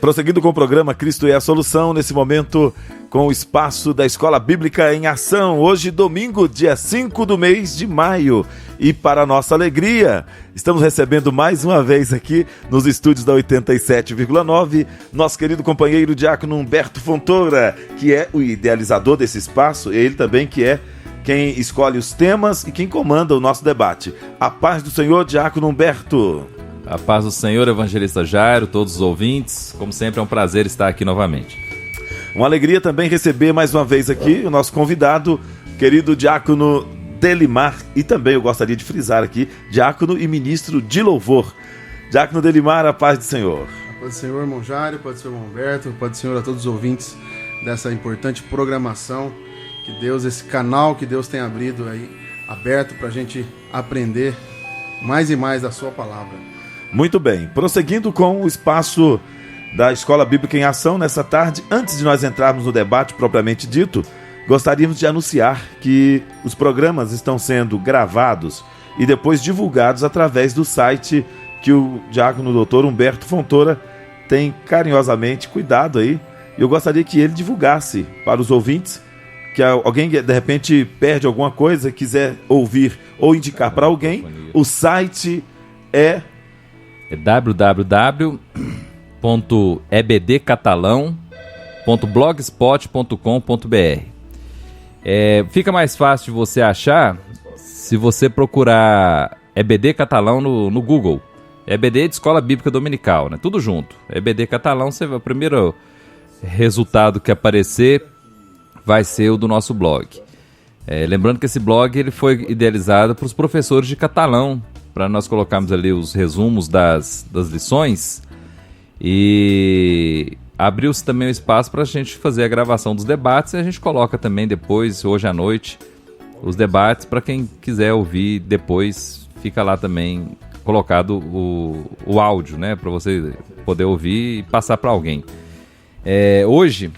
Prosseguindo com o programa Cristo é a Solução, nesse momento com o espaço da Escola Bíblica em Ação. Hoje, domingo, dia 5 do mês de maio. E para nossa alegria, estamos recebendo mais uma vez aqui nos estúdios da 87,9, nosso querido companheiro diácono Humberto Fontoura, que é o idealizador desse espaço, ele também que é quem escolhe os temas e quem comanda o nosso debate. A paz do Senhor, diácono Humberto. A paz do Senhor, evangelista Jairo, todos os ouvintes. Como sempre, é um prazer estar aqui novamente. Uma alegria também receber mais uma vez aqui o nosso convidado, querido diácono Delimar, e também eu gostaria de frisar aqui, diácono e ministro de louvor. Diácono Delimar, a paz do Senhor. A paz do Senhor, irmão Jairo, a paz do Senhor, irmão Humberto, a paz do Senhor a todos os ouvintes dessa importante programação. Que Deus, esse canal que Deus tem aberto para a gente aprender mais e mais da sua palavra. Muito bem, prosseguindo com o espaço da Escola Bíblica em Ação nessa tarde, antes de nós entrarmos no debate propriamente dito, gostaríamos de anunciar que os programas estão sendo gravados e depois divulgados através do site que o diácono doutor Humberto Fontoura tem carinhosamente cuidado aí. Eu gostaria que ele divulgasse para os ouvintes, que alguém de repente perde alguma coisa, quiser ouvir ou indicar para alguém, o site é www.ebdcatalão.blogspot.com.br. Fica mais fácil de você achar se você procurar EBD Catalão no Google. EBD de Escola Bíblica Dominical, né? Tudo junto. EBD Catalão, o primeiro resultado que aparecer vai ser o do nosso blog. Lembrando que esse blog ele foi idealizado para os professores de catalão, para nós colocarmos ali os resumos das lições, e abriu-se também o espaço para a gente fazer a gravação dos debates, e a gente coloca também depois, hoje à noite, os debates para quem quiser ouvir depois. Fica lá também colocado o áudio, né, para você poder ouvir e passar para alguém. Hoje,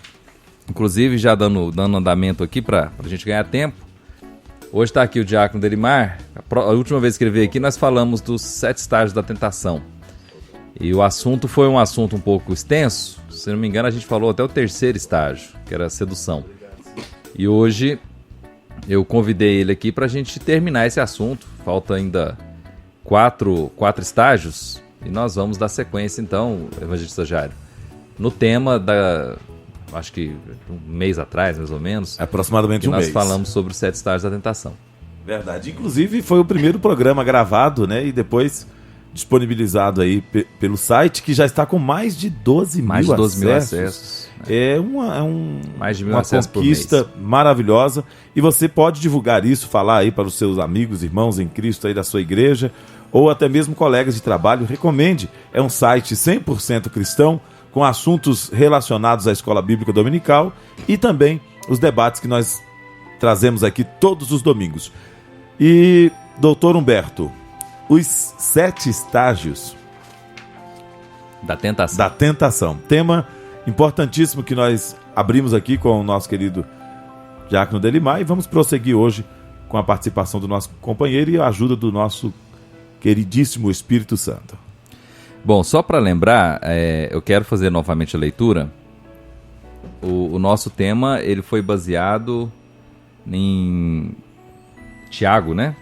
inclusive já dando andamento aqui para a gente ganhar tempo, hoje está aqui o diácono Delimar. A última vez que ele veio aqui nós falamos dos 7 estágios da tentação. E o assunto foi um assunto um pouco extenso. Se não me engano, a gente falou até o 3º estágio, que era a sedução. E hoje eu convidei ele aqui para a gente terminar esse assunto. Falta ainda 4 estágios. E nós vamos dar sequência, então, evangelista Jairo, no tema acho que um mês atrás, mais ou menos. Aproximadamente um mês. Nós falamos sobre os 7 estágios da tentação. Verdade. Inclusive, foi o primeiro programa gravado, né? E depois disponibilizado aí pelo site, que já está com mais de 12 mil acessos. Mais de 1.000 uma acessos conquista maravilhosa. E você pode divulgar isso, falar aí para os seus amigos, irmãos em Cristo aí da sua igreja, ou até mesmo colegas de trabalho. Recomende. É um site 100% cristão, com assuntos relacionados à Escola Bíblica Dominical e também os debates que nós trazemos aqui todos os domingos. E, doutor Humberto, os 7 estágios da tentação. Tema importantíssimo que nós abrimos aqui com o nosso querido diácono Delimar, e vamos prosseguir hoje com a participação do nosso companheiro e a ajuda do nosso queridíssimo Espírito Santo. Bom, só para lembrar, eu quero fazer novamente a leitura. O nosso tema ele foi baseado em Tiago, né?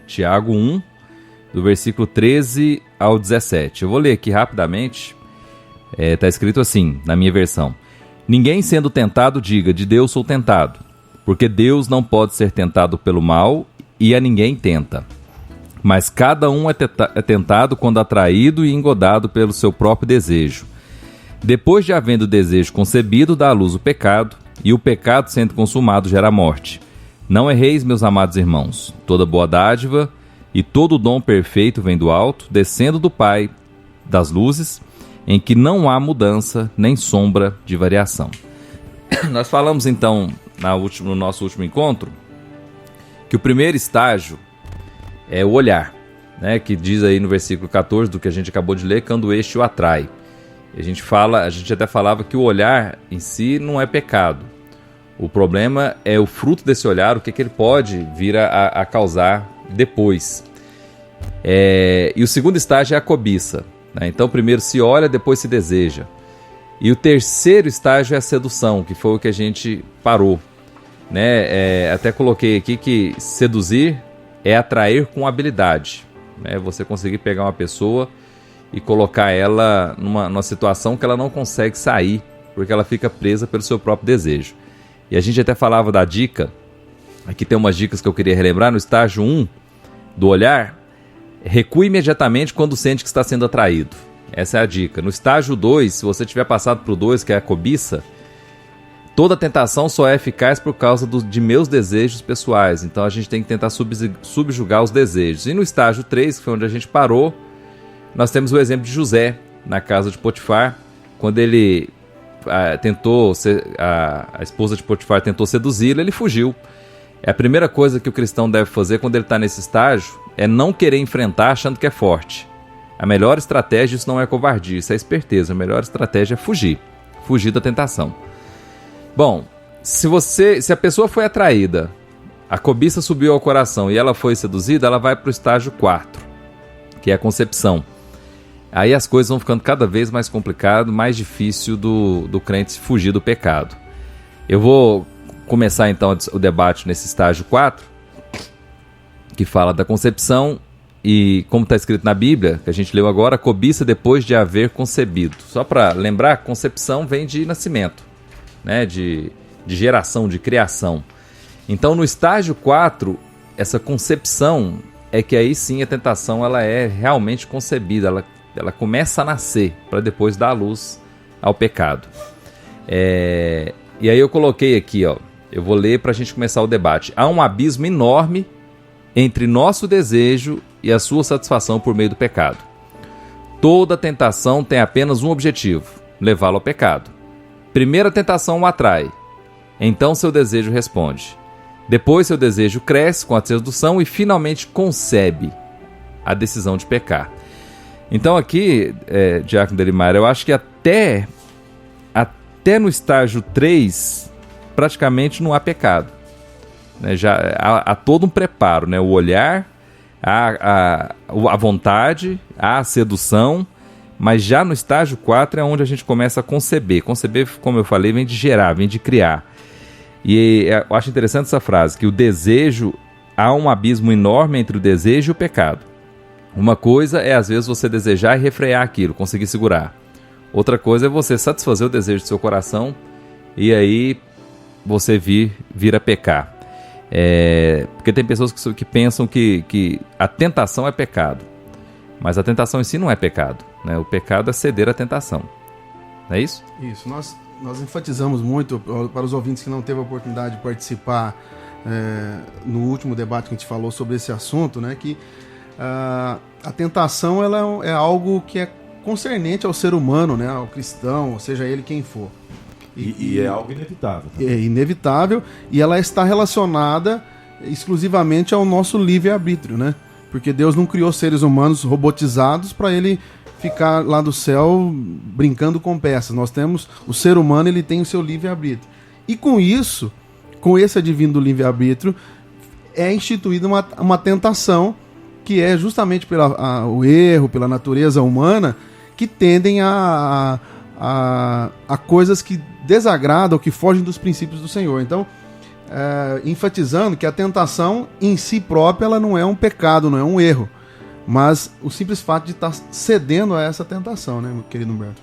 Tiago 1, do versículo 13 ao 17. Eu vou ler aqui rapidamente. Está escrito assim, na minha versão: ninguém sendo tentado diga, de Deus sou tentado, porque Deus não pode ser tentado pelo mal e a ninguém tenta. Mas cada um é tentado quando atraído e engodado pelo seu próprio desejo. Depois de havendo o desejo concebido, dá à luz o pecado, e o pecado, sendo consumado, gera morte. Não erreis, meus amados irmãos. Toda boa dádiva e todo dom perfeito vem do alto, descendo do Pai das luzes, em que não há mudança nem sombra de variação. Nós falamos então no nosso último encontro que o primeiro estágio é o olhar, né, que diz aí no versículo 14 do que a gente acabou de ler, quando este o atrai. A gente até falava que o olhar em si não é pecado. O problema é o fruto desse olhar, o que ele pode vir a causar depois. E o segundo estágio é a cobiça, né? Então primeiro se olha, depois se deseja. E o terceiro estágio é a sedução, que foi o que a gente parou, né? Até coloquei aqui que seduzir é atrair com habilidade, né? Você conseguir pegar uma pessoa e colocar ela numa situação que ela não consegue sair, porque ela fica presa pelo seu próprio desejo. E a gente até falava da dica, aqui tem umas dicas que eu queria relembrar. No estágio 1 do olhar, recue imediatamente quando sente que está sendo atraído. Essa é a dica. No estágio 2, se você tiver passado para o 2, que é a cobiça, toda tentação só é eficaz por causa de meus desejos pessoais. Então a gente tem que tentar subjugar os desejos. E no estágio 3, que foi onde a gente parou, nós temos o exemplo de José, na casa de Potifar, quando ele a esposa de Potifar tentou seduzi-lo, ele fugiu. A primeira coisa que o cristão deve fazer quando ele está nesse estágio é não querer enfrentar achando que é forte. A melhor estratégia, isso não é covardia, isso é esperteza. A melhor estratégia é fugir da tentação. Bom, se a pessoa foi atraída, a cobiça subiu ao coração e ela foi seduzida, ela vai para o estágio 4, que é a concepção. Aí as coisas vão ficando cada vez mais complicado, mais difícil do crente fugir do pecado. Eu vou começar então o debate nesse estágio 4, que fala da concepção. E como está escrito na Bíblia, que a gente leu agora, cobiça depois de haver concebido. Só para lembrar, concepção vem de nascimento, né? de geração, de criação. Então no estágio 4, essa concepção é que aí sim a tentação ela é realmente concebida, ela começa a nascer para depois dar luz ao pecado. E aí eu coloquei aqui, ó, eu vou ler para a gente começar o debate. Há um abismo enorme entre nosso desejo e a sua satisfação por meio do pecado. Toda tentação tem apenas um objetivo: levá-lo ao pecado. Primeira tentação o atrai, então seu desejo responde. Depois seu desejo cresce com a sedução e finalmente concebe a decisão de pecar. Então aqui, Diácono Delimar, eu acho que até no estágio 3 praticamente não há pecado. Já há todo um preparo, né? O olhar, a vontade, a sedução, mas já no estágio 4 é onde a gente começa a conceber. Conceber, como eu falei, vem de gerar, vem de criar. E eu acho interessante essa frase, que o desejo, há um abismo enorme entre o desejo e o pecado. Uma coisa é às vezes você desejar e refrear aquilo, conseguir segurar. Outra coisa é você satisfazer o desejo do seu coração e aí você vir a pecar. Porque tem pessoas que pensam que a tentação é pecado, mas a tentação em si não é pecado, né? O pecado é ceder à tentação, não é isso? Isso, nós enfatizamos muito para os ouvintes que não teve a oportunidade de participar no último debate que a gente falou sobre esse assunto, né? Que a tentação ela é algo que é concernente ao ser humano, né? Ao cristão, seja ele quem for. E é algo inevitável. É inevitável e ela está relacionada exclusivamente ao nosso livre-arbítrio, né? Porque Deus não criou seres humanos robotizados para ele ficar lá do céu brincando com peças. Nós temos, o ser humano ele tem o seu livre-arbítrio. E com isso, com esse advindo do livre-arbítrio, é instituída uma tentação que é justamente pelo erro, pela natureza humana, que tendem a coisas que desagradam, que fogem dos princípios do Senhor. Então, enfatizando que a tentação em si própria ela não é um pecado, não é um erro, mas o simples fato de estar cedendo a essa tentação, né, meu querido Humberto?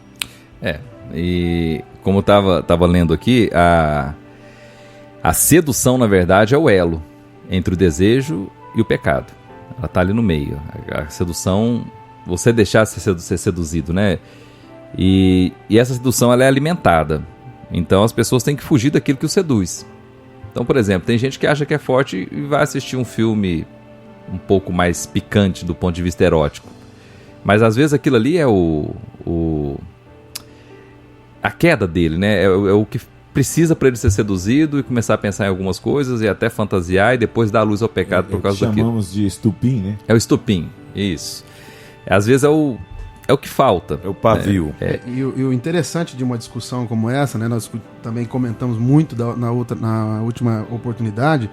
E como eu estava lendo aqui, a sedução, na verdade, é o elo entre o desejo e o pecado. Ela está ali no meio. A sedução, você deixar de ser seduzido, né? E essa sedução ela é alimentada. Então as pessoas têm que fugir daquilo que o seduz. Então, por exemplo, tem gente que acha que é forte e vai assistir um filme um pouco mais picante do ponto de vista erótico. Mas às vezes aquilo ali é a queda dele, né? É o que precisa para ele ser seduzido e começar a pensar em algumas coisas e até fantasiar e depois dar luz ao pecado por causa daquilo. Chamamos de estupim, né? É o estupim, isso. Às vezes é o que falta. É o pavio. E o interessante de uma discussão como essa, né, nós também comentamos muito na última oportunidade,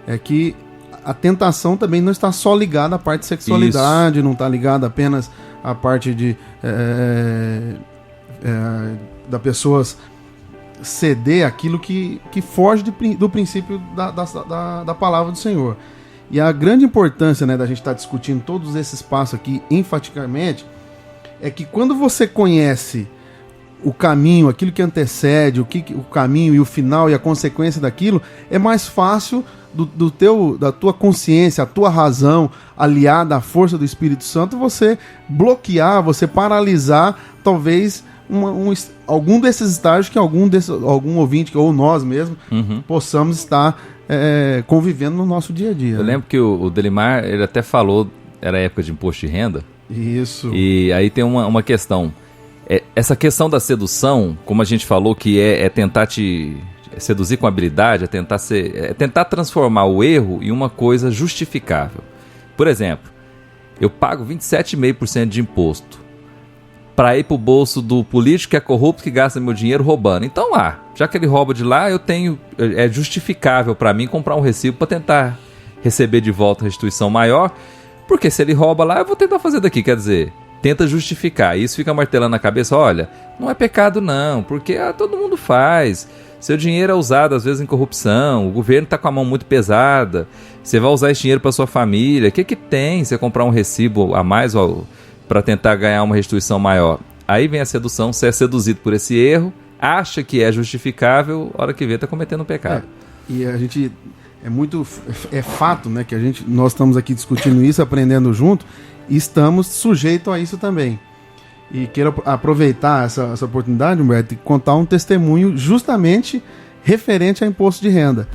é que a tentação também não está só ligada à parte de sexualidade, não está ligada apenas à parte de da pessoa ceder aquilo que foge do princípio da palavra do Senhor. E a grande importância, né, da gente estar discutindo todos esses passos aqui enfaticamente é que quando você conhece o caminho, aquilo que antecede, o caminho e o final e a consequência daquilo, é mais fácil da tua consciência, a tua razão aliada à força do Espírito Santo, você bloquear, você paralisar talvez algum desses estágios que algum ouvinte ou nós mesmos possamos estar convivendo no nosso dia a dia. Eu lembro que o Delimar, ele até falou, era época de imposto de renda. Isso. E aí tem uma questão. Essa questão da sedução, como a gente falou, que é tentar te seduzir com habilidade, é tentar transformar o erro em uma coisa justificável. Por exemplo, eu pago 27,5% de imposto para ir para o bolso do político que é corrupto, que gasta meu dinheiro roubando. Então já que ele rouba de lá, é justificável para mim comprar um recibo para tentar receber de volta a restituição maior, porque se ele rouba lá, eu vou tentar fazer daqui, quer dizer, tenta justificar. Isso fica martelando na cabeça, olha, não é pecado não, porque todo mundo faz. Seu dinheiro é usado às vezes em corrupção, o governo está com a mão muito pesada, você vai usar esse dinheiro para sua família, o que tem você comprar um recibo a mais para tentar ganhar uma restituição maior? Aí vem a sedução, você é seduzido por esse erro, acha que é justificável, a hora que vê está cometendo um pecado. E a gente... É fato, né, que nós estamos aqui discutindo isso, aprendendo junto, e estamos sujeitos a isso também. E quero aproveitar essa oportunidade, Humberto, e contar um testemunho justamente referente a imposto de renda.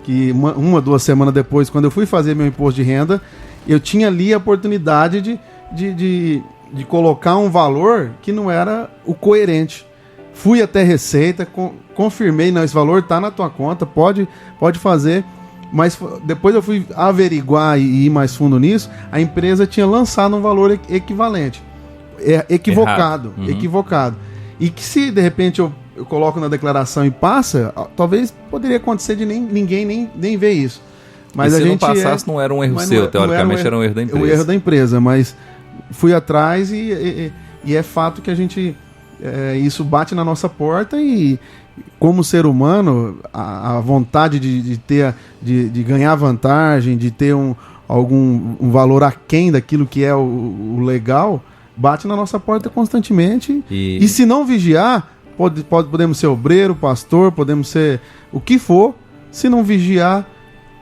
Que 2 semanas depois, quando eu fui fazer meu imposto de renda, eu tinha ali a oportunidade de colocar um valor que não era o coerente. Fui até Receita, confirmei, não, esse valor está na tua conta, pode fazer. Mas depois eu fui averiguar e ir mais fundo nisso, a empresa tinha lançado um valor equivalente. Equivocado. E que se de repente eu coloco na declaração e passa, talvez poderia acontecer de ninguém nem ver isso. Mas e se a gente não passasse, não era um erro seu, teoricamente era um erro da empresa. Um erro da empresa, mas fui atrás e é fato que a gente... isso bate na nossa porta e... Como ser humano, a vontade de ganhar vantagem, de ter um valor aquém daquilo que é o legal, bate na nossa porta constantemente. E se não vigiar, podemos ser obreiro, pastor, podemos ser o que for. Se não vigiar,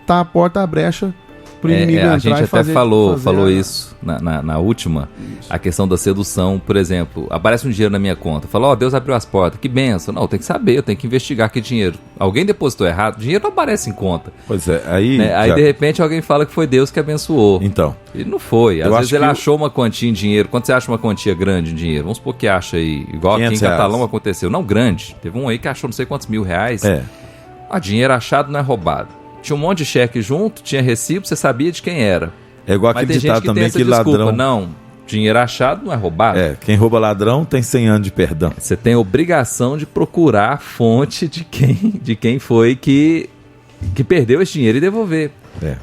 tá a porta à brecha pro inimigo entrar. A gente até falou isso na última, a questão da sedução. Por exemplo, aparece um dinheiro na minha conta, fala, Deus abriu as portas, que benção. Não, tem que saber, eu tenho que investigar que dinheiro. Alguém depositou errado, o dinheiro não aparece em conta. Pois é, aí de repente alguém fala que foi Deus que abençoou. Então. E não foi, às vezes ele achou uma quantia em dinheiro. Quando você acha uma quantia grande em dinheiro, vamos supor que acha aí, igual aqui em Catalão aconteceu, não grande, teve um aí que achou não sei quantos R$1.000. Dinheiro achado não é roubado. Tinha um monte de cheque junto, tinha recibo, você sabia de quem era. É igual aquele ditado também que ladrão... Não, dinheiro achado não é roubado. Quem rouba ladrão tem 100 anos de perdão. Você tem a obrigação de procurar a fonte de quem foi que perdeu esse dinheiro e devolver.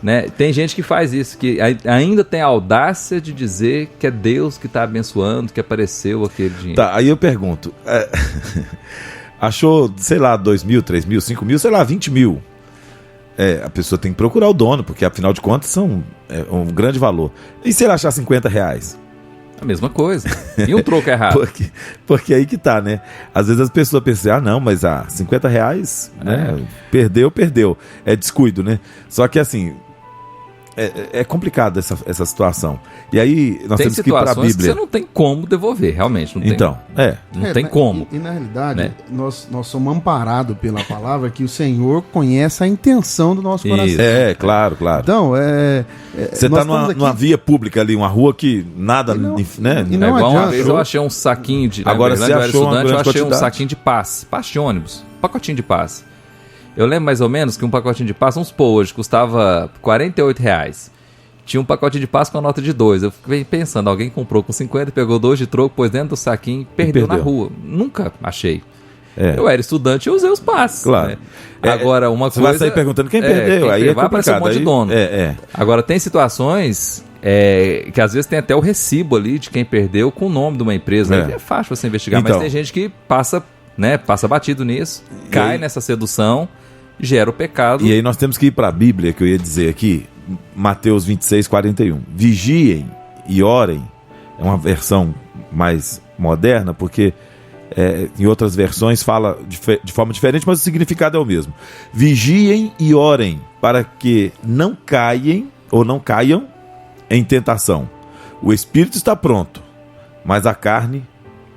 Né? Tem gente que faz isso, que ainda tem a audácia de dizer que é Deus que está abençoando, que apareceu aquele dinheiro. Tá, aí eu pergunto, achou, sei lá, 2 mil, 3 mil, 5 mil, sei lá, 20 mil. A pessoa tem que procurar o dono, porque afinal de contas são um grande valor. E se ele achar R$50? A mesma coisa. E um troco errado. porque aí que tá, né? Às vezes as pessoas pensam, não, mas R$50, né? Perdeu. É descuido, né? Só que assim, é complicado essa situação. E aí nós temos que ir para a Bíblia. Que você não tem como devolver, realmente. Não tem. Então, não tem como. E na realidade, né? nós somos amparados pela palavra que o Senhor conhece a intenção do nosso coração. Claro. Então, você está numa via pública ali, uma rua que nada... né? E não igual uma vez eu achei um saquinho de... Agora você achou uma grande eu achei quantidade. Um saquinho de passe de ônibus, pacotinho de passe. Eu lembro mais ou menos que um pacotinho de passe, vamos supor, hoje custava R$48. Tinha um pacote de passe com a nota de 2. Eu fiquei pensando, alguém comprou com 50, pegou 2 de troco, pôs dentro do saquinho e perdeu na rua. Nunca achei. Eu era estudante e usei os passes. Claro. Né? Agora, uma você coisa... vai sair perguntando quem perdeu. Aí vai aparecer um monte de dono. Agora, tem situações que às vezes tem até o recibo ali de quem perdeu com o nome de uma empresa. Né? É fácil você investigar, então, mas tem gente que passa né? Passa batido nisso, cai nessa sedução, gera o pecado. E aí nós temos que ir para a Bíblia, que eu ia dizer aqui, Mateus 26, 41. Vigiem e orem. É uma versão mais moderna, porque em outras versões fala de forma diferente, mas o significado é o mesmo. Vigiem e orem para que não caiam em tentação. O espírito está pronto, mas a carne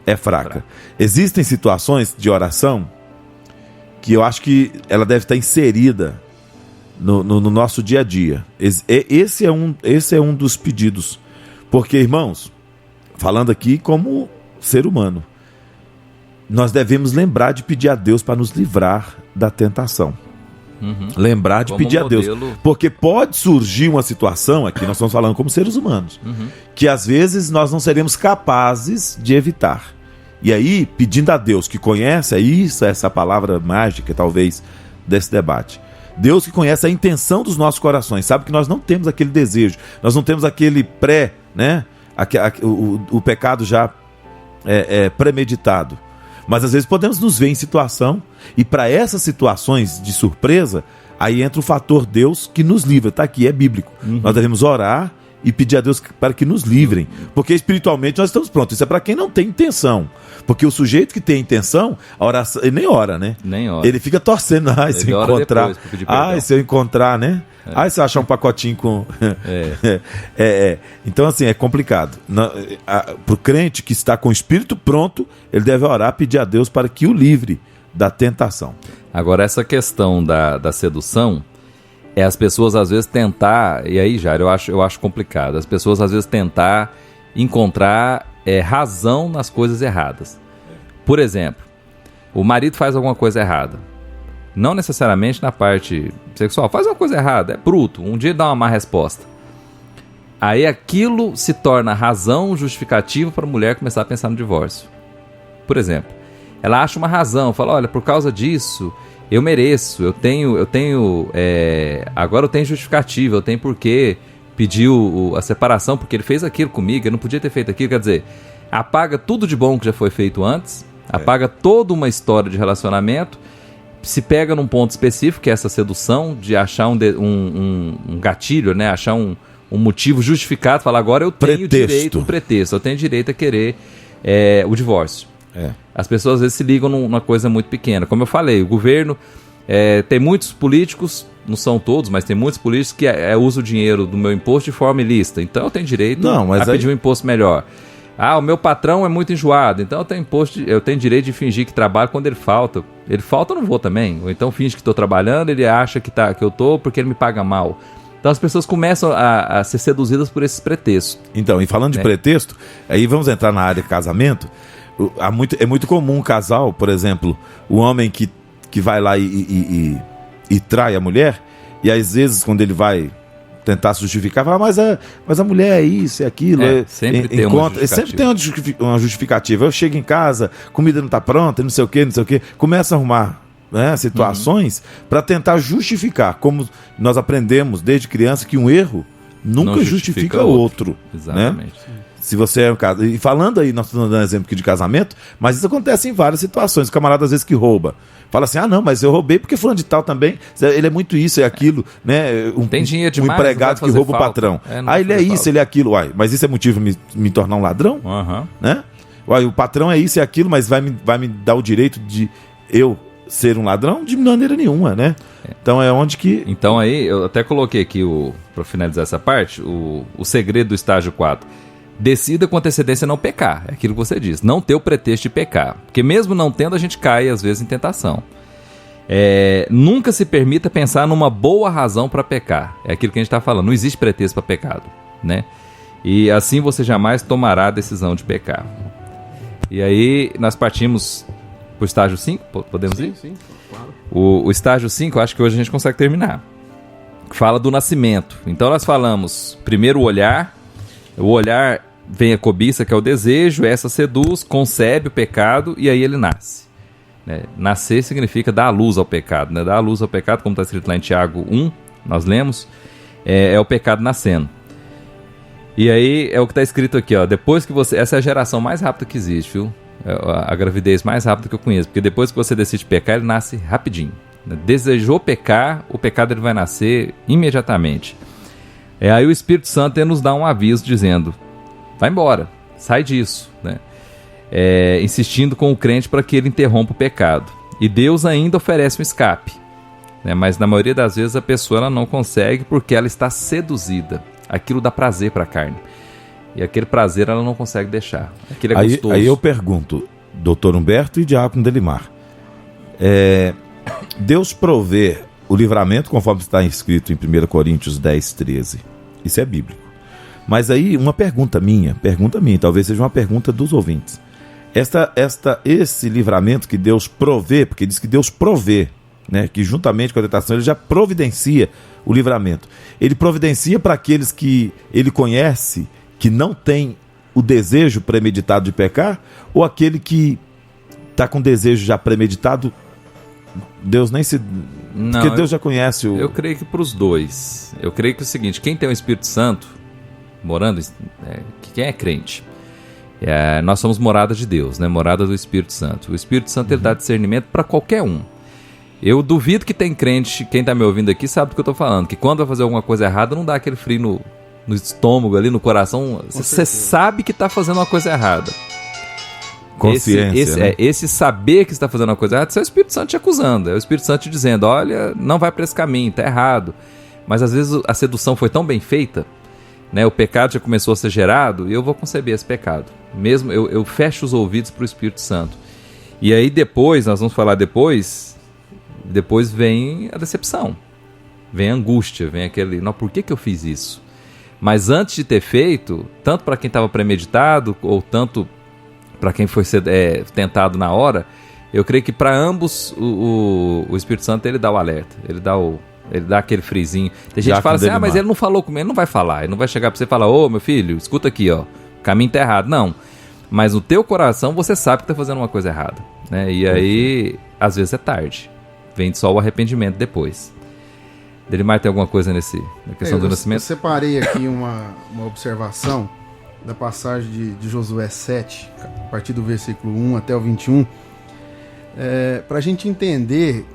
é fraca. Existem situações de oração que eu acho que ela deve estar inserida no nosso dia a dia. Esse é um dos pedidos. Porque, irmãos, falando aqui como ser humano, nós devemos lembrar de pedir a Deus para nos livrar da tentação. Lembrar de pedir a Deus. Porque pode surgir uma situação, aqui nós estamos falando como seres humanos, que às vezes nós não seremos capazes de evitar. E aí, pedindo a Deus que conhece, essa palavra mágica talvez desse debate. Deus que conhece a intenção dos nossos corações, sabe que nós não temos aquele desejo, nós não temos aquele né? O pecado já premeditado. Mas às vezes podemos nos ver em situação, e para essas situações de surpresa, aí entra o fator Deus que nos livra. Está aqui, é bíblico. Nós devemos orar e pedir a Deus para que nos livrem, porque espiritualmente nós estamos prontos. Isso é para quem não tem intenção, porque o sujeito que tem intenção, a oração, ele nem ora, né? Nem ora. Ele fica torcendo, se eu encontrar, depois, se eu encontrar, né? Se eu achar um pacotinho com... Então assim, é complicado. Para o crente que está com o espírito pronto, ele deve orar, pedir a Deus para que o livre da tentação. Agora, essa questão da sedução, as pessoas às vezes tentar, e aí, Jair, eu acho complicado, as pessoas às vezes tentar encontrar razão nas coisas erradas. Por exemplo, o marido faz alguma coisa errada, não necessariamente na parte sexual, faz uma coisa errada, é bruto, um dia ele dá uma má resposta. Aí aquilo se torna razão justificativa para a mulher começar a pensar no divórcio. Por exemplo, ela acha uma razão, fala, olha, por causa disso... eu mereço, agora eu tenho justificativa, eu tenho porquê pedir a separação, porque ele fez aquilo comigo, eu não podia ter feito aquilo. Quer dizer, apaga tudo de bom que já foi feito antes, apaga toda uma história de relacionamento, se pega num ponto específico, que é essa sedução, de achar um gatilho, né? Achar um motivo justificado, falar, agora eu tenho direito, um pretexto, eu tenho direito a querer o divórcio. As pessoas às vezes se ligam numa coisa muito pequena. Como eu falei, o governo tem muitos políticos, não são todos, mas tem muitos políticos que usam o dinheiro do meu imposto de forma ilícita. Então eu tenho direito a pedir um imposto melhor. O meu patrão é muito enjoado, então eu tenho direito de fingir que trabalho quando ele falta. Ele falta, eu não vou também. Ou então finge que estou trabalhando, ele acha que eu estou porque ele me paga mal. Então as pessoas começam a ser seduzidas por esses pretextos. Então, e falando de pretexto, aí vamos entrar na área de casamento. É muito comum um casal, por exemplo, o homem que vai lá e trai a mulher, e às vezes quando ele vai tentar se justificar, fala, mas a mulher é isso, é aquilo. Sempre tem uma justificativa. Eu chego em casa, comida não está pronta, não sei o que. Começa a arrumar situações para tentar justificar, como nós aprendemos desde criança que um erro nunca justifica o outro. Exatamente. Né? Se você é um caso. E falando aí, nós estamos dando um exemplo aqui de casamento, mas isso acontece em várias situações. O camarada às vezes que rouba. Fala assim, não, mas eu roubei porque fulano de tal também. Ele é muito isso, é aquilo, né? Tem dinheiro demais, um empregado que rouba o patrão. Ele é isso, ele é aquilo. Mas isso é motivo de me tornar um ladrão? Né? O patrão é isso, é aquilo, mas vai me dar o direito de eu ser um ladrão? De maneira nenhuma, né? Então é onde que... Então aí, eu até coloquei aqui, para finalizar essa parte, o segredo do estágio 4. Decida com antecedência não pecar, é aquilo que você diz, não ter o pretexto de pecar, porque mesmo não tendo a gente cai às vezes em tentação. Nunca se permita pensar numa boa razão para pecar, é aquilo que a gente está falando, não existe pretexto para pecado, né? E assim você jamais tomará a decisão de pecar. E aí nós partimos para o estágio 5, podemos ir? Sim, claro. O estágio 5, acho que hoje a gente consegue terminar, fala do nascimento. Então nós falamos primeiro o olhar vem a cobiça, que é o desejo, essa seduz, concebe o pecado e aí ele nasce. Nascer significa dar a luz ao pecado, né? Dar a luz ao pecado, como está escrito lá em Tiago 1, nós lemos, é o pecado nascendo. E aí é o que está escrito aqui, ó, depois que você... Essa é a geração mais rápida que existe, viu? a gravidez mais rápida que eu conheço, porque depois que você decide pecar, ele nasce rapidinho. Desejou pecar, o pecado ele vai nascer imediatamente. Aí o Espírito Santo ele nos dá um aviso dizendo, vai embora, sai disso, né? Insistindo com o crente para que ele interrompa o pecado. E Deus ainda oferece um escape, né? Mas na maioria das vezes a pessoa ela não consegue porque ela está seduzida. Aquilo dá prazer para a carne. E aquele prazer ela não consegue deixar. Aquilo é gostoso. Aí eu pergunto, doutor Humberto e diácono Delimar, Deus provê o livramento conforme está escrito em 1 Coríntios 10, 13. Isso é bíblico. Mas aí uma pergunta minha, talvez seja uma pergunta dos ouvintes. Esse livramento que Deus provê, porque diz que Deus provê, né, que juntamente com a tentação ele já providencia o livramento. Ele providencia para aqueles que ele conhece, que não tem o desejo premeditado de pecar, ou aquele que está com desejo já premeditado, Deus nem se... Não, porque Deus já conhece o... Eu creio que para os dois. Eu creio que é o seguinte, quem tem o Espírito Santo morando, quem é crente, nós somos morada de Deus, né? Morada do Espírito Santo. O Espírito Santo ele dá discernimento para qualquer um. Eu duvido que tem crente, quem está me ouvindo aqui sabe do que eu estou falando, que quando vai fazer alguma coisa errada não dá aquele frio no estômago, ali no coração. Você sabe que está fazendo uma coisa errada. Consciência, né? Esse saber que está fazendo uma coisa errada, isso é o Espírito Santo te acusando. É o Espírito Santo te dizendo, olha, não vai para esse caminho, está errado. Mas às vezes a sedução foi tão bem feita, né, o pecado já começou a ser gerado, e eu vou conceber esse pecado. Mesmo eu fecho os ouvidos para o Espírito Santo. E aí depois, nós vamos falar depois vem a decepção. Vem a angústia, vem aquele, não, por que eu fiz isso? Mas antes de ter feito, tanto para quem estava premeditado, ou tanto para quem foi tentado na hora, eu creio que para ambos o Espírito Santo ele dá o alerta, ele dá aquele frizinho. Tem gente que fala assim, mas ele não falou comigo, ele não vai falar, ele não vai chegar para você e falar, ô meu filho, escuta aqui, ó, o caminho tá errado. Não, mas no teu coração você sabe que tá fazendo uma coisa errada, né? E aí, às vezes é tarde, vem só o arrependimento depois. Delimar, tem alguma coisa na questão do nascimento? Eu separei aqui uma observação da passagem de Josué 7, a partir do versículo 1 até o 21, para a gente entender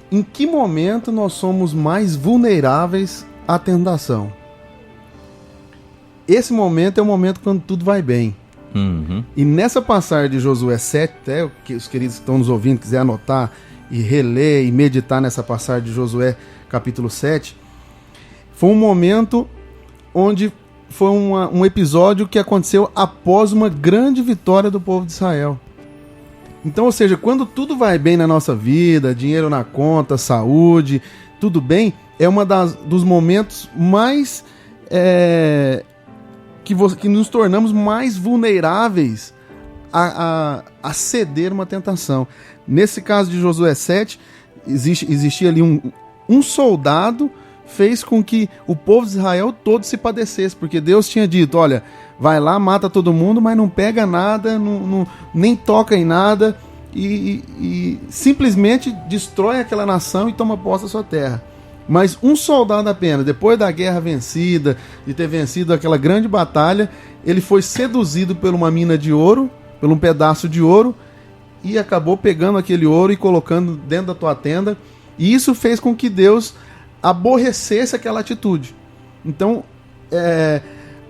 em que momento nós somos mais vulneráveis à tentação. Esse momento é o momento quando tudo vai bem. Uhum. E nessa passagem de Josué 7, até que os queridos que estão nos ouvindo quiser anotar e reler e meditar nessa passagem de Josué capítulo 7, foi um momento onde foi um episódio que aconteceu após uma grande vitória do povo de Israel. Então, ou seja, quando tudo vai bem na nossa vida, dinheiro na conta, saúde, tudo bem, é dos momentos mais que nos tornamos mais vulneráveis a ceder uma tentação. Nesse caso de Josué 7, existia ali um soldado fez com que o povo de Israel todo se padecesse, porque Deus tinha dito, olha, vai lá, mata todo mundo, mas não pega nada, nem toca em nada, e simplesmente destrói aquela nação e toma posse da sua terra. Mas um soldado apenas, depois da guerra vencida, de ter vencido aquela grande batalha, ele foi seduzido por uma mina de ouro, por um pedaço de ouro, e acabou pegando aquele ouro e colocando dentro da tua tenda, e isso fez com que Deus aborrecesse aquela atitude. Então,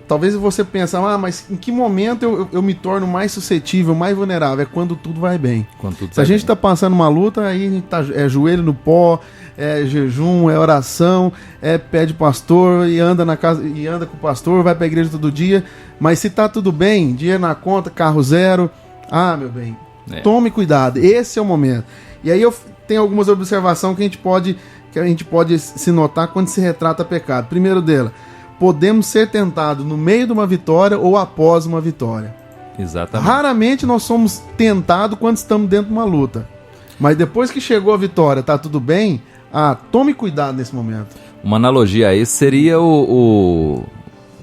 talvez você pense, mas em que momento eu me torno mais suscetível, mais vulnerável? É quando tudo vai bem. Se a gente está passando uma luta, aí a gente tá joelho no pó, é jejum, é oração, pede pastor e anda na casa e anda com o pastor, vai para a igreja todo dia. Mas se tá tudo bem, dinheiro na conta, carro zero, meu bem, tome cuidado. Esse é o momento. E aí eu tenho algumas observações que a gente pode se notar quando se retrata pecado. Primeiro dela, podemos ser tentados no meio de uma vitória ou após uma vitória. Exatamente. Raramente nós somos tentados quando estamos dentro de uma luta. Mas depois que chegou a vitória, tá tudo bem? Tome cuidado nesse momento. Uma analogia a isso seria o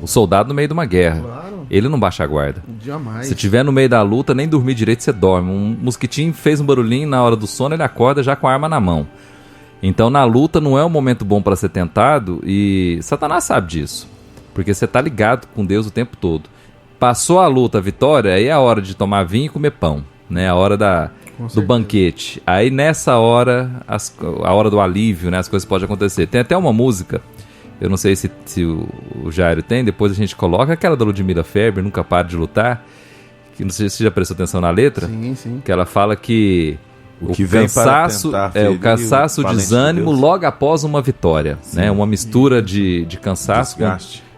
soldado no meio de uma guerra. Claro. Ele não baixa a guarda. Jamais. Se tiver no meio da luta, nem dormir direito você dorme. Um mosquitinho fez um barulhinho na hora do sono, ele acorda já com a arma na mão. Então na luta não é um momento bom para ser tentado, e Satanás sabe disso, porque você está ligado com Deus o tempo todo. Passou a luta, a vitória, aí é a hora de tomar vinho e comer pão, né? A hora do banquete. Aí nessa hora, a hora do alívio, né? As coisas podem acontecer. Tem até uma música, eu não sei se o Jairo tem, depois a gente coloca, aquela da Ludmilla Ferber, Nunca Pare de Lutar, que não sei se você já prestou atenção na letra, sim. Que ela fala que o cansaço, o cansaço, o desânimo logo após uma vitória, né? Uma mistura de cansaço,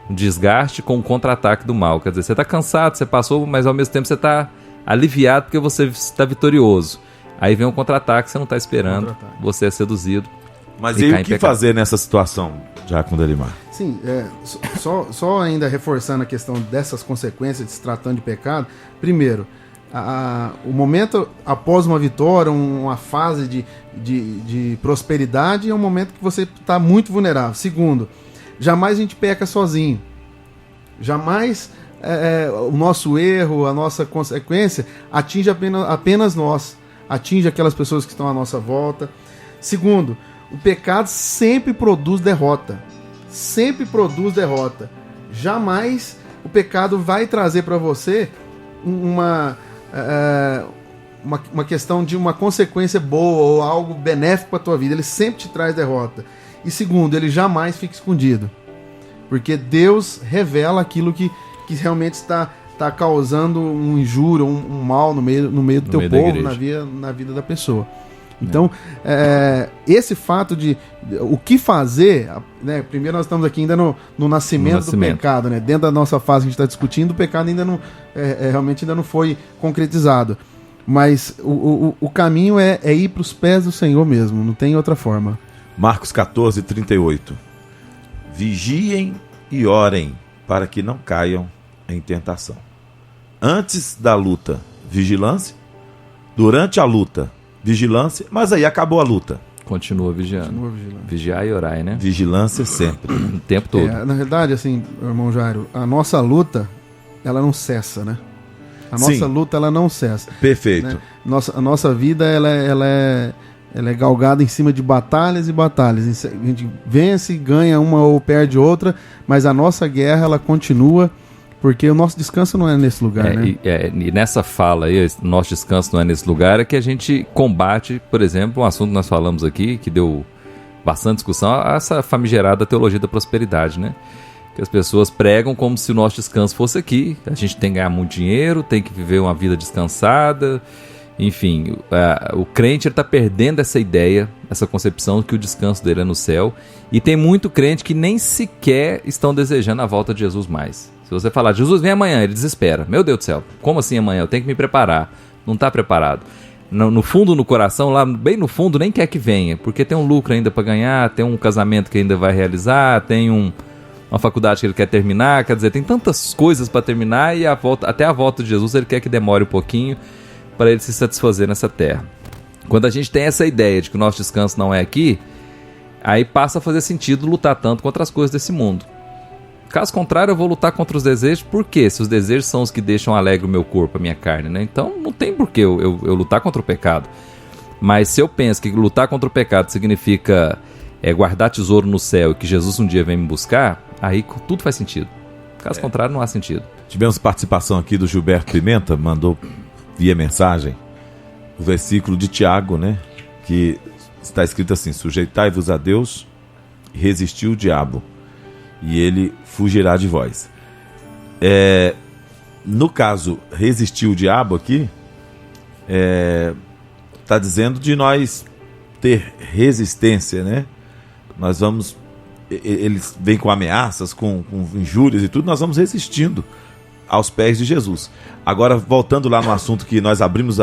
desgaste com o contra-ataque do mal. Quer dizer, você está cansado, você passou, mas ao mesmo tempo você está aliviado porque você está vitorioso. Aí vem um contra-ataque, você não está esperando, você é seduzido. Mas e o que fazer nessa situação, Diácono Delimar? Sim, só ainda reforçando a questão dessas consequências de se tratando de pecado. Primeiro, o momento após uma vitória, uma fase de prosperidade, é um momento que você está muito vulnerável. Segundo, jamais a gente peca sozinho. Jamais o nosso erro, a nossa consequência atinge apenas nós. Atinge aquelas pessoas que estão à nossa volta. Segundo, o pecado sempre produz derrota. Sempre produz derrota. Jamais o pecado vai trazer para você uma questão de uma consequência boa ou algo benéfico para a tua vida. Ele sempre te traz derrota. E segundo, ele jamais fica escondido. Porque Deus revela aquilo que realmente está causando um injúrio, um mal no meio do teu povo, na vida da pessoa. Então, esse fato de o que fazer, né? Primeiro nós estamos aqui ainda no nascimento do pecado, né? Dentro da nossa fase que a gente está discutindo, o pecado ainda não, realmente ainda não foi concretizado. Mas o caminho é ir para os pés do Senhor mesmo, não tem outra forma. Marcos 14:38. Vigiem e orem para que não caiam em tentação. Antes da luta, vigilância. Durante a luta, vigilância. Mas aí acabou a luta. Continua vigiando. Vigiar e orar, né? Vigilância sempre. O tempo todo. Na verdade, assim, irmão Jairo, a nossa luta, ela não cessa, né? A nossa luta, ela não cessa. Perfeito. Né? A nossa vida, ela é galgada em cima de batalhas e batalhas. A gente vence, ganha uma ou perde outra, mas a nossa guerra, ela continua, porque o nosso descanso não é nesse lugar, né? E nessa fala aí, nosso descanso não é nesse lugar, é que a gente combate, por exemplo, um assunto que nós falamos aqui, que deu bastante discussão, essa famigerada teologia da prosperidade, né? Que as pessoas pregam como se o nosso descanso fosse aqui, a gente tem que ganhar muito dinheiro, tem que viver uma vida descansada. Enfim, o crente está perdendo essa ideia, essa concepção de que o descanso dele é no céu. E tem muito crente que nem sequer estão desejando a volta de Jesus mais. Se você falar, Jesus vem amanhã, ele desespera. Meu Deus do céu, como assim amanhã? Eu tenho que me preparar. Não está preparado. No fundo, no coração, lá bem no fundo, nem quer que venha. Porque tem um lucro ainda para ganhar, tem um casamento que ainda vai realizar, tem uma faculdade que ele quer terminar. Quer dizer, tem tantas coisas para terminar e até a volta de Jesus ele quer que demore um pouquinho para ele se satisfazer nessa terra. Quando a gente tem essa ideia de que o nosso descanso não é aqui, aí passa a fazer sentido lutar tanto contra as coisas desse mundo. Caso contrário, eu vou lutar contra os desejos. Por quê? Se os desejos são os que deixam alegre o meu corpo, a minha carne, né? Então não tem por que eu lutar contra o pecado. Mas se eu penso que lutar contra o pecado significa guardar tesouro no céu e que Jesus um dia vem me buscar, aí tudo faz sentido. Caso contrário, não há sentido. Tivemos participação aqui do Gilberto Pimenta, mandou via mensagem o versículo de Tiago, né? Que está escrito assim: sujeitai-vos a Deus, resistiu o diabo, e ele fugirá de vós. No caso, resistir o diabo aqui, está dizendo de nós ter resistência, né? Nós vamos, eles vêm com ameaças, com injúrias e tudo, nós vamos resistindo aos pés de Jesus. Agora, voltando lá no assunto que nós abrimos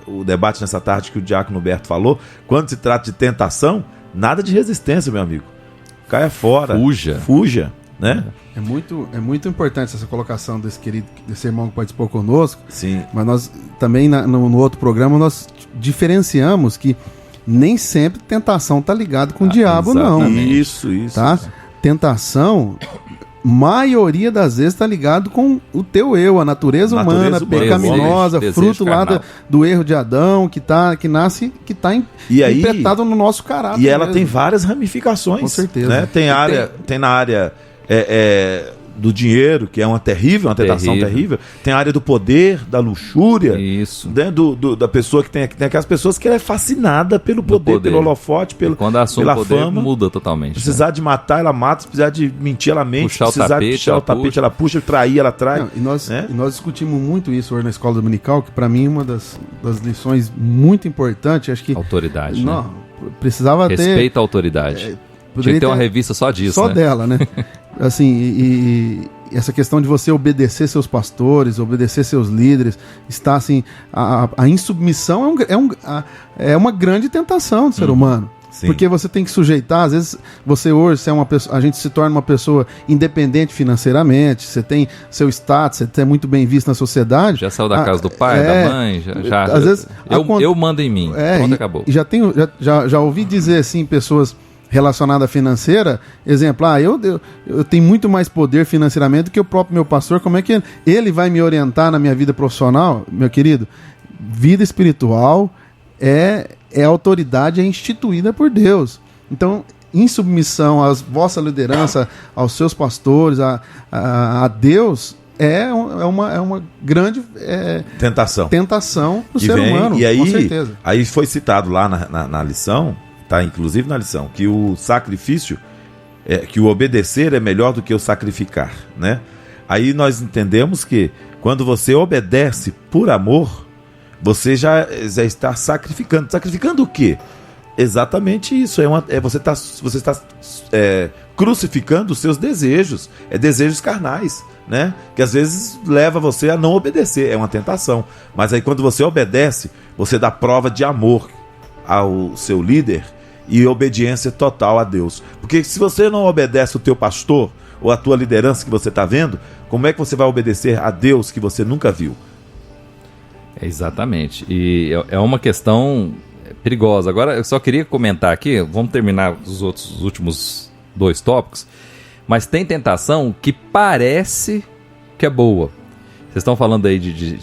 o debate nessa tarde, que o diácono Berto falou, quando se trata de tentação, nada de resistência, meu amigo. Caia fora. Fuja, né? É muito importante essa colocação desse irmão que participou conosco. Sim. Mas nós também, no outro programa, nós diferenciamos que nem sempre tentação está ligado com o diabo, não. Isso. Tá? Tentação, maioria das vezes, está ligado com o teu eu, a natureza humana, pecaminosa, fruto lá do erro de Adão, que está implementado no nosso caráter. E ela tem várias ramificações. Com certeza. Né? Tem na área do dinheiro, que é uma tentação terrível. Tem a área do poder, da luxúria. Isso. Né? Da pessoa que tem aquelas pessoas que ela é fascinada pelo poder, pelo holofote, quando assume pela o poder, fama. Muda totalmente. Precisar de matar, ela mata. Se precisar de mentir, ela mente. Puxar precisar de puxar o tapete, ela puxa. Trair, ela trai. Não, e nós discutimos muito isso hoje na escola dominical, que para mim uma das lições muito importantes, acho que... Autoridade, não, né? Precisava ter... Respeito à autoridade. Tinha que ter uma revista só disso, só né? dela, né? Assim, e essa questão de você obedecer seus pastores, obedecer seus líderes, está assim, a insubmissão é uma grande tentação do ser humano. Sim. Porque você tem que sujeitar, às vezes você hoje, você é uma pessoa, a gente se torna uma pessoa independente financeiramente, você tem seu status, você é muito bem visto na sociedade. Já saiu da casa do pai, da mãe, às vezes eu mando em mim, pronto, acabou. E já ouvi dizer assim, pessoas relacionada à financeira, exemplo, eu tenho muito mais poder financeiramente do que o próprio meu pastor, como é que ele vai me orientar na minha vida profissional? Meu querido, vida espiritual é autoridade, é instituída por Deus. Então, em submissão à vossa liderança, aos seus pastores, a Deus, é uma grande tentação do ser humano, e aí, com certeza. Aí foi citado lá na lição, tá, inclusive na lição, que o sacrifício, que o obedecer é melhor do que o sacrificar, né? Aí nós entendemos que quando você obedece por amor, você já está sacrificando. Sacrificando o quê? Exatamente isso. Você está crucificando os seus desejos, desejos carnais, né? Que às vezes leva você a não obedecer, é uma tentação. Mas aí quando você obedece, você dá prova de amor ao seu líder e obediência total a Deus. Porque se você não obedece o teu pastor ou a tua liderança que você está vendo, como é que você vai obedecer a Deus que você nunca viu? Exatamente. E é uma questão perigosa. Agora, eu só queria comentar aqui, vamos terminar os últimos 2 tópicos, mas tem tentação que parece que é boa. Vocês estão falando aí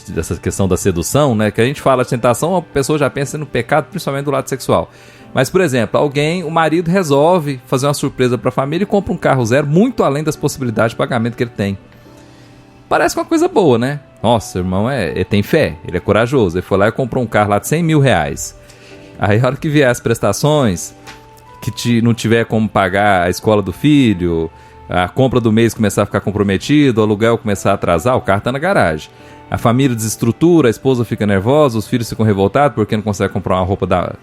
dessa questão da sedução, né? Que a gente fala de tentação, a pessoa já pensa no pecado, principalmente do lado sexual. Mas, por exemplo, o marido resolve fazer uma surpresa para a família e compra um carro zero, muito além das possibilidades de pagamento que ele tem. Parece uma coisa boa, né? Nossa, o irmão ele tem fé, ele é corajoso. Ele foi lá e comprou um carro lá de 100 mil reais. Aí, a hora que vier as prestações, que não tiver como pagar a escola do filho, a compra do mês começar a ficar comprometido, o aluguel começar a atrasar, o carro está na garagem. A família desestrutura, a esposa fica nervosa, os filhos ficam revoltados porque não consegue comprar uma roupa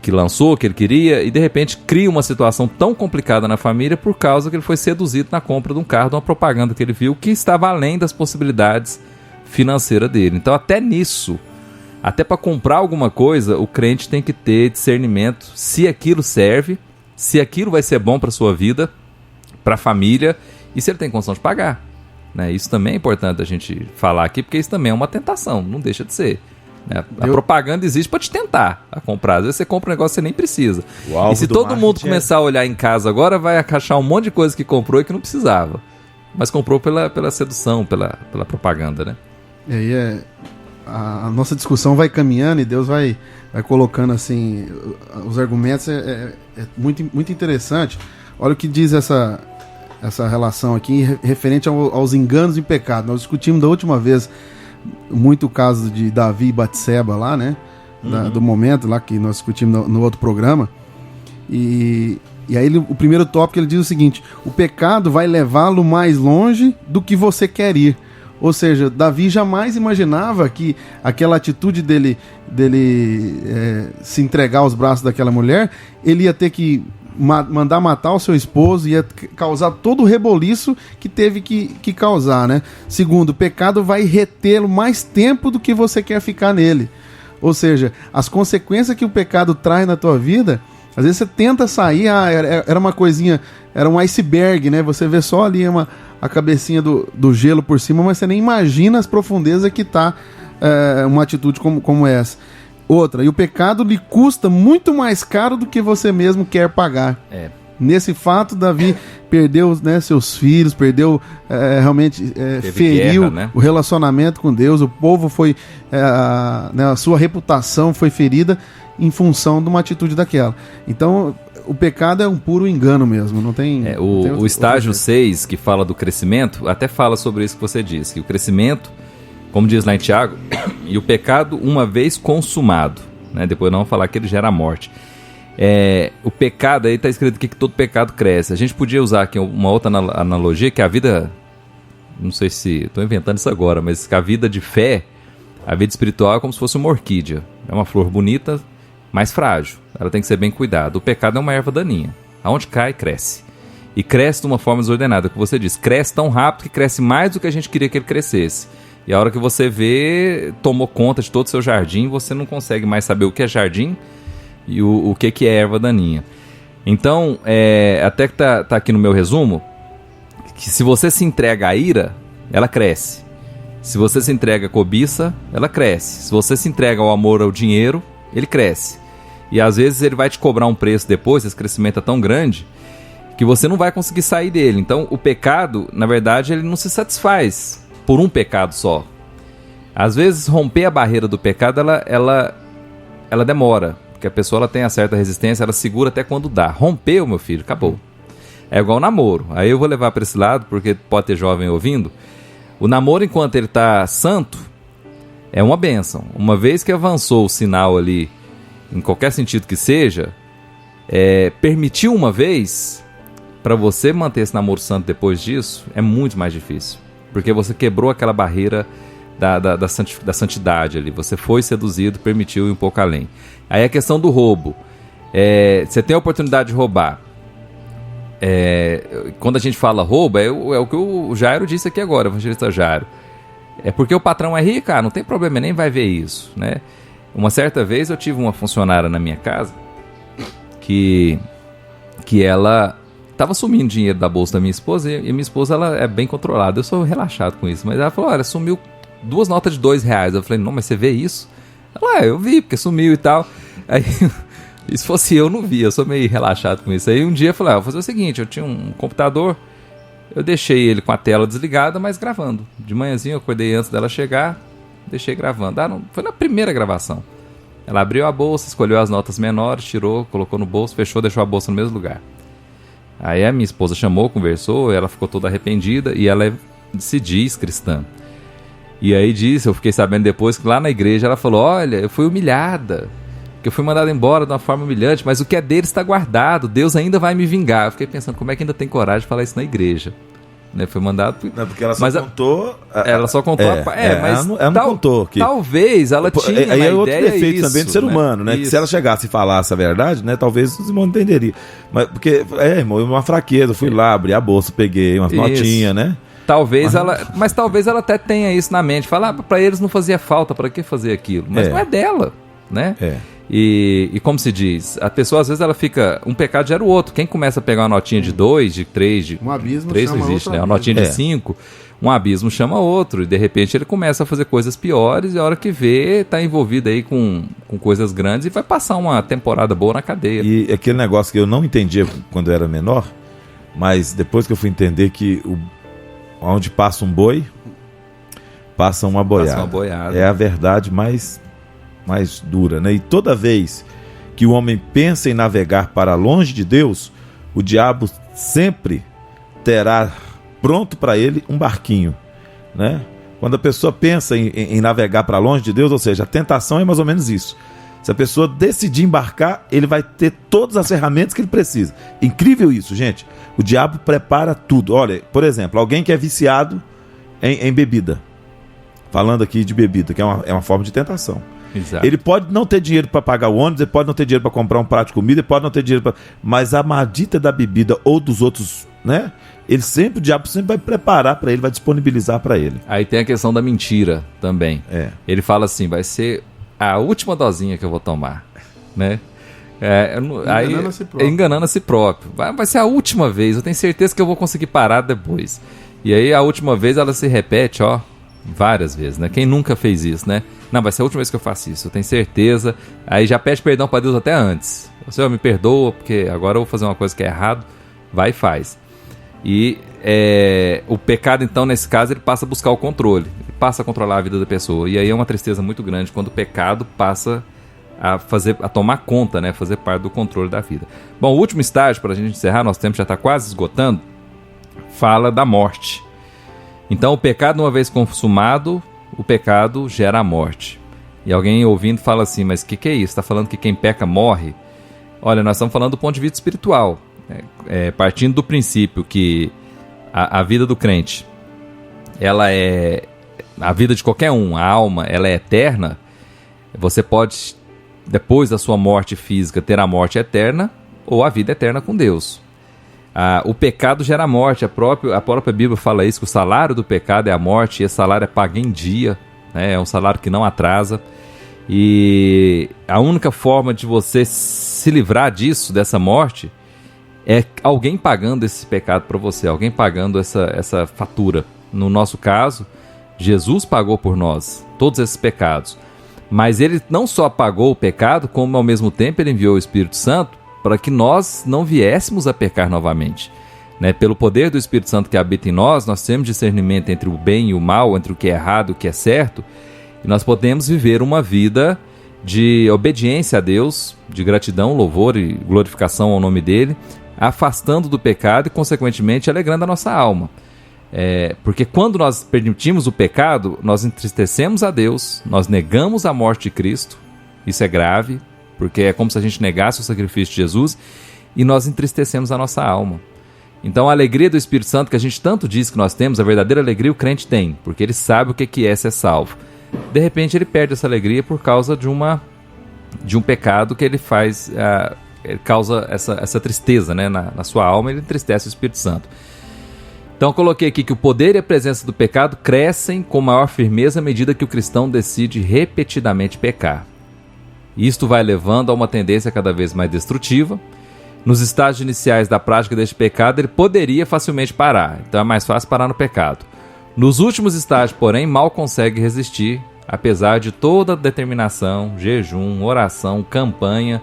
que lançou, que ele queria, e de repente cria uma situação tão complicada na família por causa que ele foi seduzido na compra de um carro, de uma propaganda que ele viu que estava além das possibilidades financeiras dele. Então até nisso, até para comprar alguma coisa, o crente tem que ter discernimento se aquilo serve, se aquilo vai ser bom para sua vida, para a família, e se ele tem condição de pagar, né? Isso também é importante a gente falar aqui, porque isso também é uma tentação, não deixa de ser. A propaganda existe para te tentar a comprar. Às vezes você compra um negócio que você nem precisa. E se todo mundo começar a olhar em casa agora, vai achar um monte de coisa que comprou e que não precisava. Mas comprou pela sedução, pela propaganda, né? E aí a nossa discussão vai caminhando e Deus vai colocando assim os argumentos. É muito, muito interessante. Olha o que diz essa relação aqui referente aos enganos e pecado. Nós discutimos da última vez muito o caso de Davi e Batseba lá, né? Do momento lá que nós discutimos no outro programa. E aí o primeiro tópico ele diz o seguinte: o pecado vai levá-lo mais longe do que você quer ir. Ou seja, Davi jamais imaginava que aquela atitude dele se entregar aos braços daquela mulher, ele ia ter que mandar matar o seu esposo, ia causar todo o reboliço que teve que causar, né? Segundo, o pecado vai retê-lo mais tempo do que você quer ficar nele. Ou seja, as consequências que o pecado traz na tua vida, às vezes você tenta sair, era uma coisinha, era um iceberg, né? Você vê só ali a cabecinha do gelo por cima, mas você nem imagina as profundezas que está uma atitude como essa. Outra, e o pecado lhe custa muito mais caro do que você mesmo quer pagar. Nesse fato, Davi perdeu, né, seus filhos, perdeu realmente, feriu guerra, né? O relacionamento com Deus, o povo foi, a sua reputação foi ferida em função de uma atitude daquela. Então, o pecado é um puro engano mesmo, não tem... O estágio 6, que fala do crescimento, até fala sobre isso que você disse, que o crescimento, como diz lá em Tiago, e o pecado uma vez consumado, né? Depois não vamos falar que ele gera a morte. O pecado, aí está escrito aqui que todo pecado cresce. A gente podia usar aqui uma outra analogia, que a vida, não sei se estou inventando isso agora, mas que a vida de fé, a vida espiritual é como se fosse uma orquídea. É uma flor bonita, mais frágil. Ela tem que ser bem cuidada. O pecado é uma erva daninha. Aonde cai, cresce. E cresce de uma forma desordenada, como você disse. Cresce tão rápido que cresce mais do que a gente queria que ele crescesse. E a hora que você vê, tomou conta de todo o seu jardim, você não consegue mais saber o que é jardim e o que é erva daninha. Então, até que tá aqui no meu resumo, que se você se entrega à ira, ela cresce. Se você se entrega à cobiça, ela cresce. Se você se entrega ao amor ao dinheiro, ele cresce. E às vezes ele vai te cobrar um preço depois, esse crescimento é tão grande, que você não vai conseguir sair dele. Então o pecado, na verdade, ele não se satisfaz por um pecado só. Às vezes romper a barreira do pecado, ela demora. Porque a pessoa ela tem uma certa resistência, ela segura até quando dá. Rompeu, meu filho, acabou. É igual namoro. Aí eu vou levar para esse lado, porque pode ter jovem ouvindo. O namoro, enquanto ele está santo, é uma bênção. Uma vez que avançou o sinal ali, em qualquer sentido que seja, permitiu uma vez, para você manter esse namoro santo depois disso, é muito mais difícil. Porque você quebrou aquela barreira da santidade ali. Você foi seduzido, permitiu ir um pouco além. Aí a questão do roubo. Você tem a oportunidade de roubar. Quando a gente fala roubo, é o que o Jairo disse aqui agora, o evangelista Jairo. É porque o patrão é rico, não tem problema, nem vai ver isso, né? Uma certa vez eu tive uma funcionária na minha casa que ela estava sumindo dinheiro da bolsa da minha esposa, e minha esposa ela é bem controlada, eu sou relaxado com isso, mas ela falou, olha, sumiu 2 notas de R$2. Eu falei, não, mas você vê isso? Ela, eu vi, porque sumiu e tal. Aí, e se fosse eu, não vi, eu sou meio relaxado com isso. Aí um dia eu falei, vou fazer o seguinte, eu tinha um computador, eu deixei ele com a tela desligada, mas gravando. De manhãzinho eu acordei antes dela chegar, deixei gravando. Foi na primeira gravação. Ela abriu a bolsa, escolheu as notas menores, tirou, colocou no bolso, fechou, deixou a bolsa no mesmo lugar. Aí a minha esposa chamou, conversou, ela ficou toda arrependida e ela se diz cristã. E aí disse, eu fiquei sabendo depois que lá na igreja ela falou, olha, eu fui humilhada, que eu fui mandada embora de uma forma humilhante, mas o que é dele está guardado, Deus ainda vai me vingar. Eu fiquei pensando, como é que ainda tem coragem de falar isso na igreja? Né? Foi mandado... Não, porque ela só contou... Ela só contou... mas ela não contou. Que... Talvez ela tinha aí na é outro ideia defeito isso, também do ser humano, né? Que se ela chegasse e falasse a verdade, né? Talvez os irmãos entenderiam. Mas porque, irmão, uma fraqueza. Eu fui lá, abri a bolsa, peguei umas notinhas, né? Talvez mas talvez ela até tenha isso na mente. Falar pra eles não fazia falta, pra que fazer aquilo? Mas não é dela, né? E como se diz, a pessoa às vezes ela fica, um pecado gera o outro. Quem começa a pegar uma notinha de 2, de 3, um abismo 3 não existe, né? Uma notinha de 5, um abismo chama outro, e de repente ele começa a fazer coisas piores, e a hora que vê, tá envolvido aí com coisas grandes e vai passar uma temporada boa na cadeia. E aquele negócio que eu não entendia quando eu era menor, mas depois que eu fui entender que onde passa um boi, passa uma boiada. É a verdade mais dura, né? E toda vez que o homem pensa em navegar para longe de Deus, o diabo sempre terá pronto para ele um barquinho, né? Quando a pessoa pensa em navegar para longe de Deus, ou seja, a tentação é mais ou menos isso. Se a pessoa decidir embarcar, ele vai ter todas as ferramentas que ele precisa. Incrível isso, gente. O diabo prepara tudo. Olha, por exemplo, alguém que é viciado em bebida. Falando aqui de bebida, que é uma forma de tentação. Exato. Ele pode não ter dinheiro para pagar o ônibus, ele pode não ter dinheiro para comprar um prato de comida, ele pode não ter dinheiro para... Mas a maldita da bebida ou dos outros, né? O diabo sempre vai preparar para ele, vai disponibilizar para ele. Aí tem a questão da mentira também. Ele fala assim, vai ser a última dosinha que eu vou tomar, né? Enganando a si próprio. Vai ser a última vez, eu tenho certeza que eu vou conseguir parar depois. E aí a última vez ela se repete, várias vezes, né? Quem nunca fez isso, né? Não, vai ser a última vez que eu faço isso, eu tenho certeza. Aí já pede perdão para Deus até antes. Senhor, me perdoa, porque agora eu vou fazer uma coisa que é errado. Vai e faz. E o pecado, então, nesse caso, ele passa a buscar o controle. Ele passa a controlar a vida da pessoa. E aí é uma tristeza muito grande quando o pecado passa a tomar conta, né? Fazer parte do controle da vida. Bom, o último estágio, para a gente encerrar, nosso tempo já está quase esgotando, fala da morte. Então, o pecado, uma vez consumado, o pecado gera a morte. E alguém ouvindo fala assim, mas o que é isso? Está falando que quem peca morre? Olha, nós estamos falando do ponto de vista espiritual. Partindo do princípio que a vida do crente, ela é... A vida de qualquer um, a alma, ela é eterna. Você pode, depois da sua morte física, ter a morte eterna ou a vida eterna com Deus. O pecado gera morte. A própria Bíblia fala isso, que o salário do pecado é a morte, e esse salário é pago em dia, né? É um salário que não atrasa. E a única forma de você se livrar disso, dessa morte, é alguém pagando esse pecado para você, alguém pagando essa fatura. No nosso caso, Jesus pagou por nós todos esses pecados. Mas ele não só pagou o pecado, como ao mesmo tempo ele enviou o Espírito Santo para que nós não viéssemos a pecar novamente. Né? Pelo poder do Espírito Santo que habita em nós, nós temos discernimento entre o bem e o mal, entre o que é errado e o que é certo, e nós podemos viver uma vida de obediência a Deus, de gratidão, louvor e glorificação ao nome dele, afastando do pecado e, consequentemente, alegrando a nossa alma. Porque quando nós permitimos o pecado, nós entristecemos a Deus, nós negamos a morte de Cristo, isso é grave, porque é como se a gente negasse o sacrifício de Jesus, e nós entristecemos a nossa alma. Então a alegria do Espírito Santo, que a gente tanto diz que nós temos, a verdadeira alegria o crente tem, porque ele sabe o que é ser salvo. De repente ele perde essa alegria por causa de um pecado que ele faz, ele causa essa tristeza, né, na sua alma, ele entristece o Espírito Santo. Então eu coloquei aqui que o poder e a presença do pecado crescem com maior firmeza à medida que o cristão decide repetidamente pecar. Isto vai levando a uma tendência cada vez mais destrutiva. Nos estágios iniciais da prática deste pecado, ele poderia facilmente parar, então é mais fácil parar no pecado. Nos últimos estágios, porém, mal consegue resistir, apesar de toda a determinação, jejum, oração, campanha,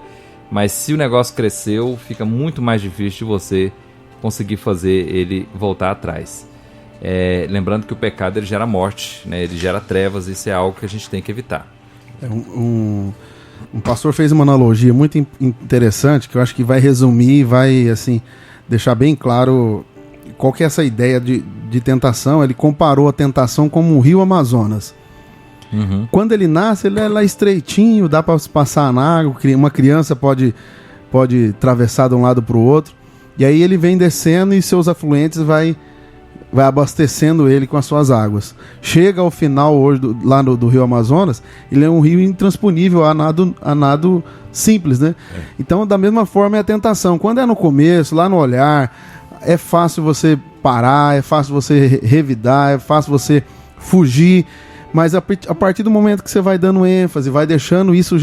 mas se o negócio cresceu, fica muito mais difícil de você conseguir fazer ele voltar atrás. Lembrando que o pecado ele gera morte, né? Ele gera trevas, isso é algo que a gente tem que evitar. Um pastor fez uma analogia muito interessante, que eu acho que vai resumir, vai assim, deixar bem claro qual que é essa ideia de tentação. Ele comparou a tentação como um rio Amazonas. Uhum. Quando ele nasce, ele é lá estreitinho, dá para passar na água, uma criança pode atravessar de um lado para o outro, e aí ele vem descendo e seus afluentes vai abastecendo ele com as suas águas. Chega ao final hoje lá do rio Amazonas, ele é um rio intransponível a nado simples, né? Então, da mesma forma é a tentação. Quando é no começo, lá no olhar, é fácil você parar, é fácil você revidar, é fácil você fugir, mas a partir do momento que você vai dando ênfase, vai deixando isso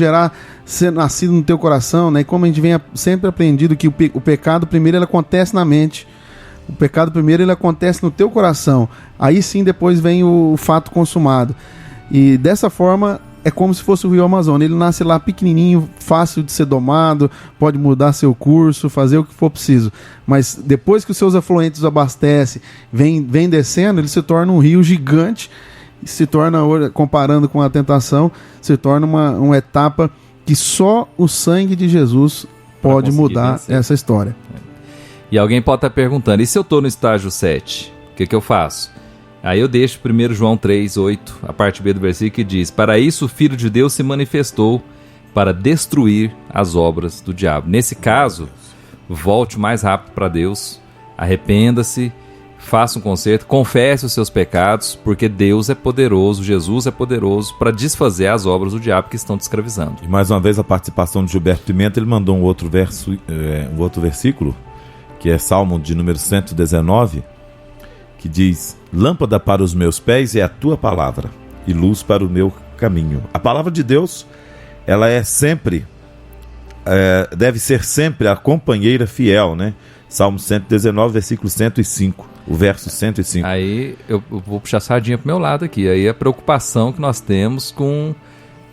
ser nascido no teu coração, né? E como a gente vem sempre aprendido que o pecado primeiro ele acontece na mente. O pecado primeiro ele acontece no teu coração. Aí sim depois vem o fato consumado. E dessa forma é como se fosse o rio Amazonas. Ele nasce lá pequenininho, fácil de ser domado, pode mudar seu curso, fazer o que for preciso. Mas depois que os seus afluentes abastecem, vem descendo, ele se torna um rio gigante. Se torna, comparando com a tentação, se torna uma etapa que só o sangue de Jesus pode mudar vencer essa história. E alguém pode estar perguntando, e se eu estou no estágio 7, o que eu faço? Aí eu deixo 1 João 3:8, a parte B do versículo, que diz: para isso o Filho de Deus se manifestou, para destruir as obras do diabo. Nesse caso, volte o mais rápido para Deus, arrependa-se, faça um conserto, confesse os seus pecados, porque Deus é poderoso, Jesus é poderoso para desfazer as obras do diabo que estão te escravizando. E mais uma vez a participação de Gilberto Pimenta, ele mandou um outro versículo, que é Salmo de número 119, que diz: lâmpada para os meus pés é a tua palavra, e luz para o meu caminho. A palavra de Deus, ela é sempre, deve ser sempre a companheira fiel, né? Salmo 119, versículo 105, o verso 105. Aí eu vou puxar a sardinha pro meu lado aqui. Aí a preocupação que nós temos com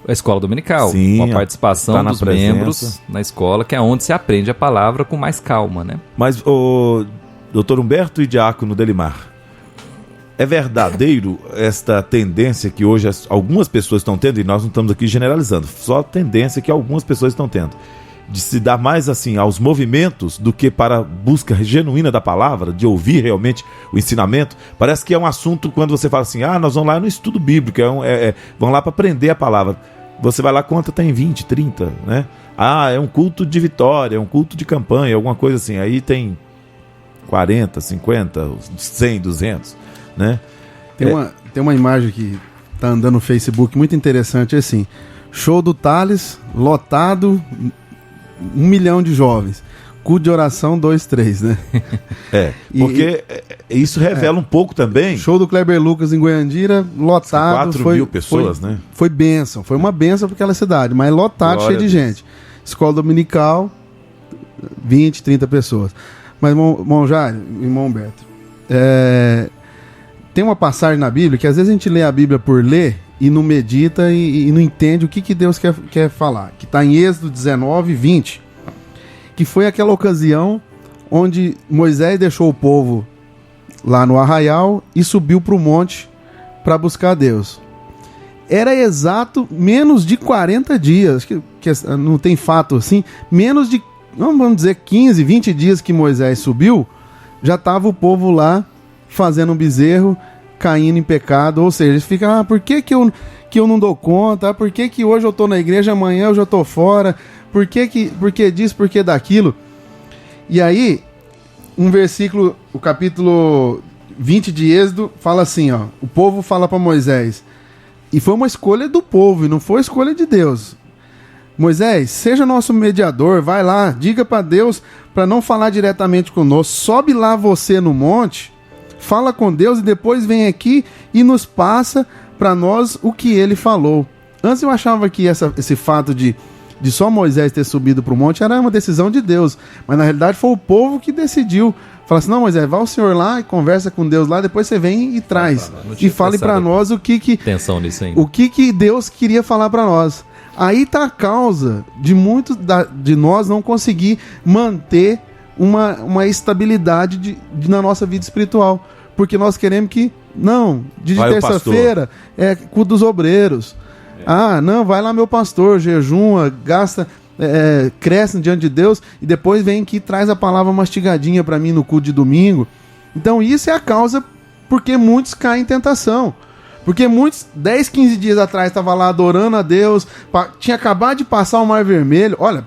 a escola dominical. Sim, com a participação dos membros na escola, que é onde se aprende a palavra com mais calma, né? Mas o doutor Humberto e diácono Delimar, É verdadeiro esta tendência que hoje algumas pessoas estão tendo, e nós não estamos aqui generalizando, só a tendência que algumas pessoas estão tendo, de se dar mais assim aos movimentos do que para a busca genuína da palavra, de ouvir realmente o ensinamento? Parece que é um assunto quando você fala assim, nós vamos lá no estudo bíblico, vamos lá para aprender a palavra. Você vai lá, conta, tem 20, 30, né? É um culto de vitória, é um culto de campanha, alguma coisa assim. Aí tem 40, 50, 100, 200, né? Tem uma imagem que tá andando no Facebook muito interessante, assim, show do Thales, lotado, 1 milhão de jovens, culto de oração 2, 3, né? Porque isso revela um pouco também. Show do Kleber Lucas em Goiandira, lotado. 4.000 pessoas, né? Foi bênção, foi uma bênção para aquela cidade, mas lotado, Glória cheio de gente. Escola dominical, 20, 30 pessoas. Mas, irmão Jairo, irmão Humberto, tem uma passagem na Bíblia que às vezes a gente lê a Bíblia por ler e não medita e não entende o que Deus quer falar. Que está em Êxodo 19, 20. Que foi aquela ocasião onde Moisés deixou o povo lá no arraial e subiu para o monte para buscar Deus. Era exato menos de 40 dias, que não tem fato assim, menos de, vamos dizer, 15, 20 dias que Moisés subiu, já estava o povo lá fazendo um bezerro, caindo em pecado. Ou seja, eles ficam, por que eu não dou conta? Por que hoje eu estou na igreja, amanhã eu já estou fora? Por que disso, por que daquilo? E aí, um versículo, o capítulo 20 de Êxodo, fala assim, o povo fala para Moisés, e foi uma escolha do povo, e não foi escolha de Deus. Moisés, seja nosso mediador, vai lá, diga para Deus para não falar diretamente conosco, sobe lá você no monte, fala com Deus e depois vem aqui e nos passa para nós o que ele falou. Antes eu achava que esse fato de só Moisés ter subido para o monte era uma decisão de Deus, mas na realidade foi o povo que decidiu. Fala assim, não, Moisés, vai o senhor lá e conversa com Deus lá, depois você vem e traz. E fale para nós o que Deus queria falar para nós. Aí está a causa de muitos de nós não conseguir manter uma estabilidade na nossa vida espiritual. Porque nós queremos que, de terça-feira é culto dos obreiros. Vai lá meu pastor, jejuma, gasta, cresce diante de Deus e depois vem aqui e traz a palavra mastigadinha para mim no culto de domingo. Então isso é a causa porque muitos caem em tentação. Porque muitos, 10, 15 dias atrás, estavam lá adorando a Deus, tinha acabado de passar o Mar Vermelho. Olha,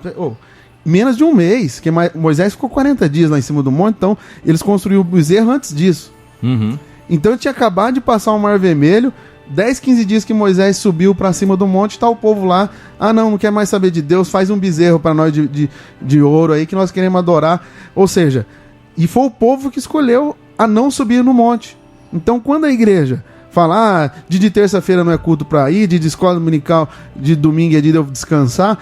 menos de um mês, que Moisés ficou 40 dias lá em cima do monte, então eles construíram o bezerro antes disso. Uhum. Então tinha acabado de passar o Mar Vermelho, 10, 15 dias que Moisés subiu para cima do monte, tá o povo lá, não quer mais saber de Deus, faz um bezerro para nós de ouro aí que nós queremos adorar. Ou seja, e foi o povo que escolheu a não subir no monte. Então quando a igreja fala, dia de terça-feira não é culto para ir, dia de escola dominical, de domingo é dia de eu descansar,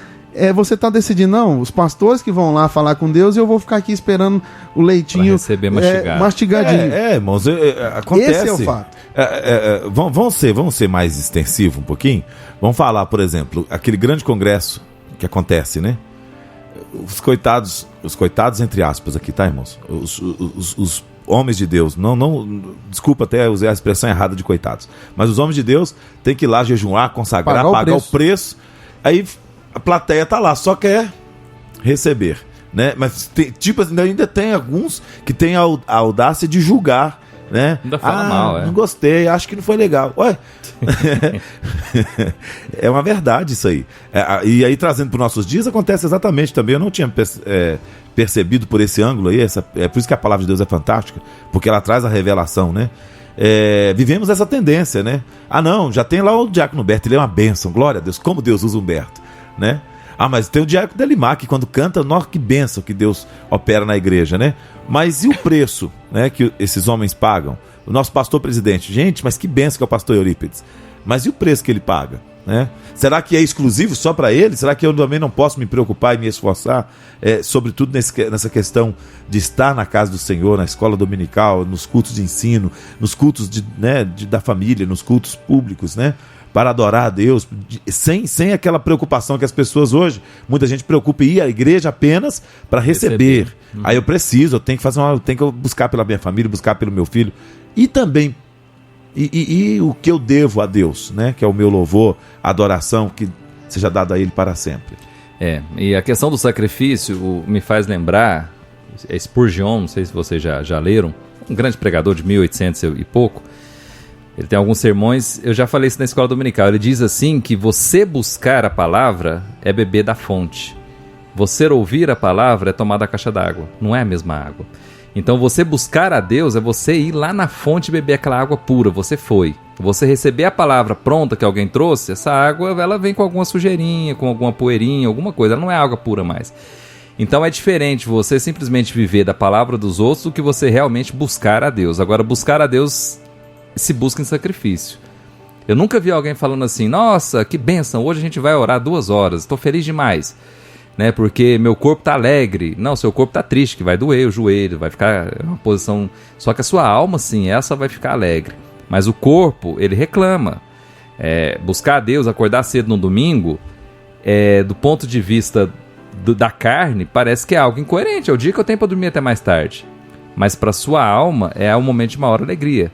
você tá decidindo, os pastores que vão lá falar com Deus e eu vou ficar aqui esperando o leitinho pra receber mastigadinho. Irmãos, acontece. Esse é o fato. Vamos ser mais extensivo um pouquinho. Vamos falar, por exemplo, aquele grande congresso que acontece, né? Os coitados entre aspas aqui, tá, irmãos? Os homens de Deus, desculpa até usar a expressão errada de coitados, mas os homens de Deus têm que ir lá jejuar, consagrar, pagar o preço. Aí a plateia tá lá, só quer receber, né? Mas ainda tem alguns que têm a audácia de julgar, né? Ainda fala mal, não gostei, acho que não foi legal. Ué, é uma verdade isso aí. E aí, trazendo para os nossos dias, acontece exatamente também. Eu não tinha percebido por esse ângulo aí. É por isso que a palavra de Deus é fantástica, porque ela traz a revelação, né? Vivemos essa tendência, né? Já tem lá o diácono Humberto, ele é uma bênção, glória a Deus, como Deus usa o Humberto, né? Mas tem o diácono Delimar, que quando canta, que bênção que Deus opera na igreja, né? Mas e o preço, né, que esses homens pagam? O nosso pastor presidente, gente, mas que bênção que é o pastor Eurípides. Mas e o preço que ele paga, né? Será que é exclusivo só para ele? Será que eu também não posso me preocupar e me esforçar, sobretudo nessa questão de estar na casa do Senhor, na escola dominical, nos cultos de ensino, nos cultos da família, nos cultos públicos, né? Para adorar a Deus, sem aquela preocupação que as pessoas hoje, muita gente preocupa em ir à igreja apenas para receber. Aí eu tenho que buscar pela minha família, buscar pelo meu filho. E também E o que eu devo a Deus, né? Que é o meu louvor, a adoração que seja dada a Ele para sempre. E a questão do sacrifício me faz lembrar, Spurgeon, não sei se vocês já leram, um grande pregador de 1800 e pouco. Ele tem alguns sermões, eu já falei isso na escola dominical. Ele diz assim que você buscar a palavra é beber da fonte. Você ouvir a palavra é tomar da caixa d'água. Não é a mesma água. Então você buscar a Deus é você ir lá na fonte e beber aquela água pura. Você foi. Você receber a palavra pronta que alguém trouxe, essa água ela vem com alguma sujeirinha, com alguma poeirinha, alguma coisa. Ela não é água pura mais. Então é diferente você simplesmente viver da palavra dos outros do que você realmente buscar a Deus. Agora, buscar a Deus se busca em sacrifício. Eu nunca vi alguém falando assim, nossa, que bênção, hoje a gente vai orar 2 horas, estou feliz demais, né? Porque meu corpo está alegre. Não, seu corpo está triste, que vai doer o joelho, vai ficar uma posição... Só que a sua alma, sim, essa vai ficar alegre. Mas o corpo, ele reclama. Buscar a Deus, acordar cedo no domingo, do ponto de vista da carne, parece que é algo incoerente. É o dia que eu tenho para dormir até mais tarde. Mas para sua alma, é um momento de maior alegria.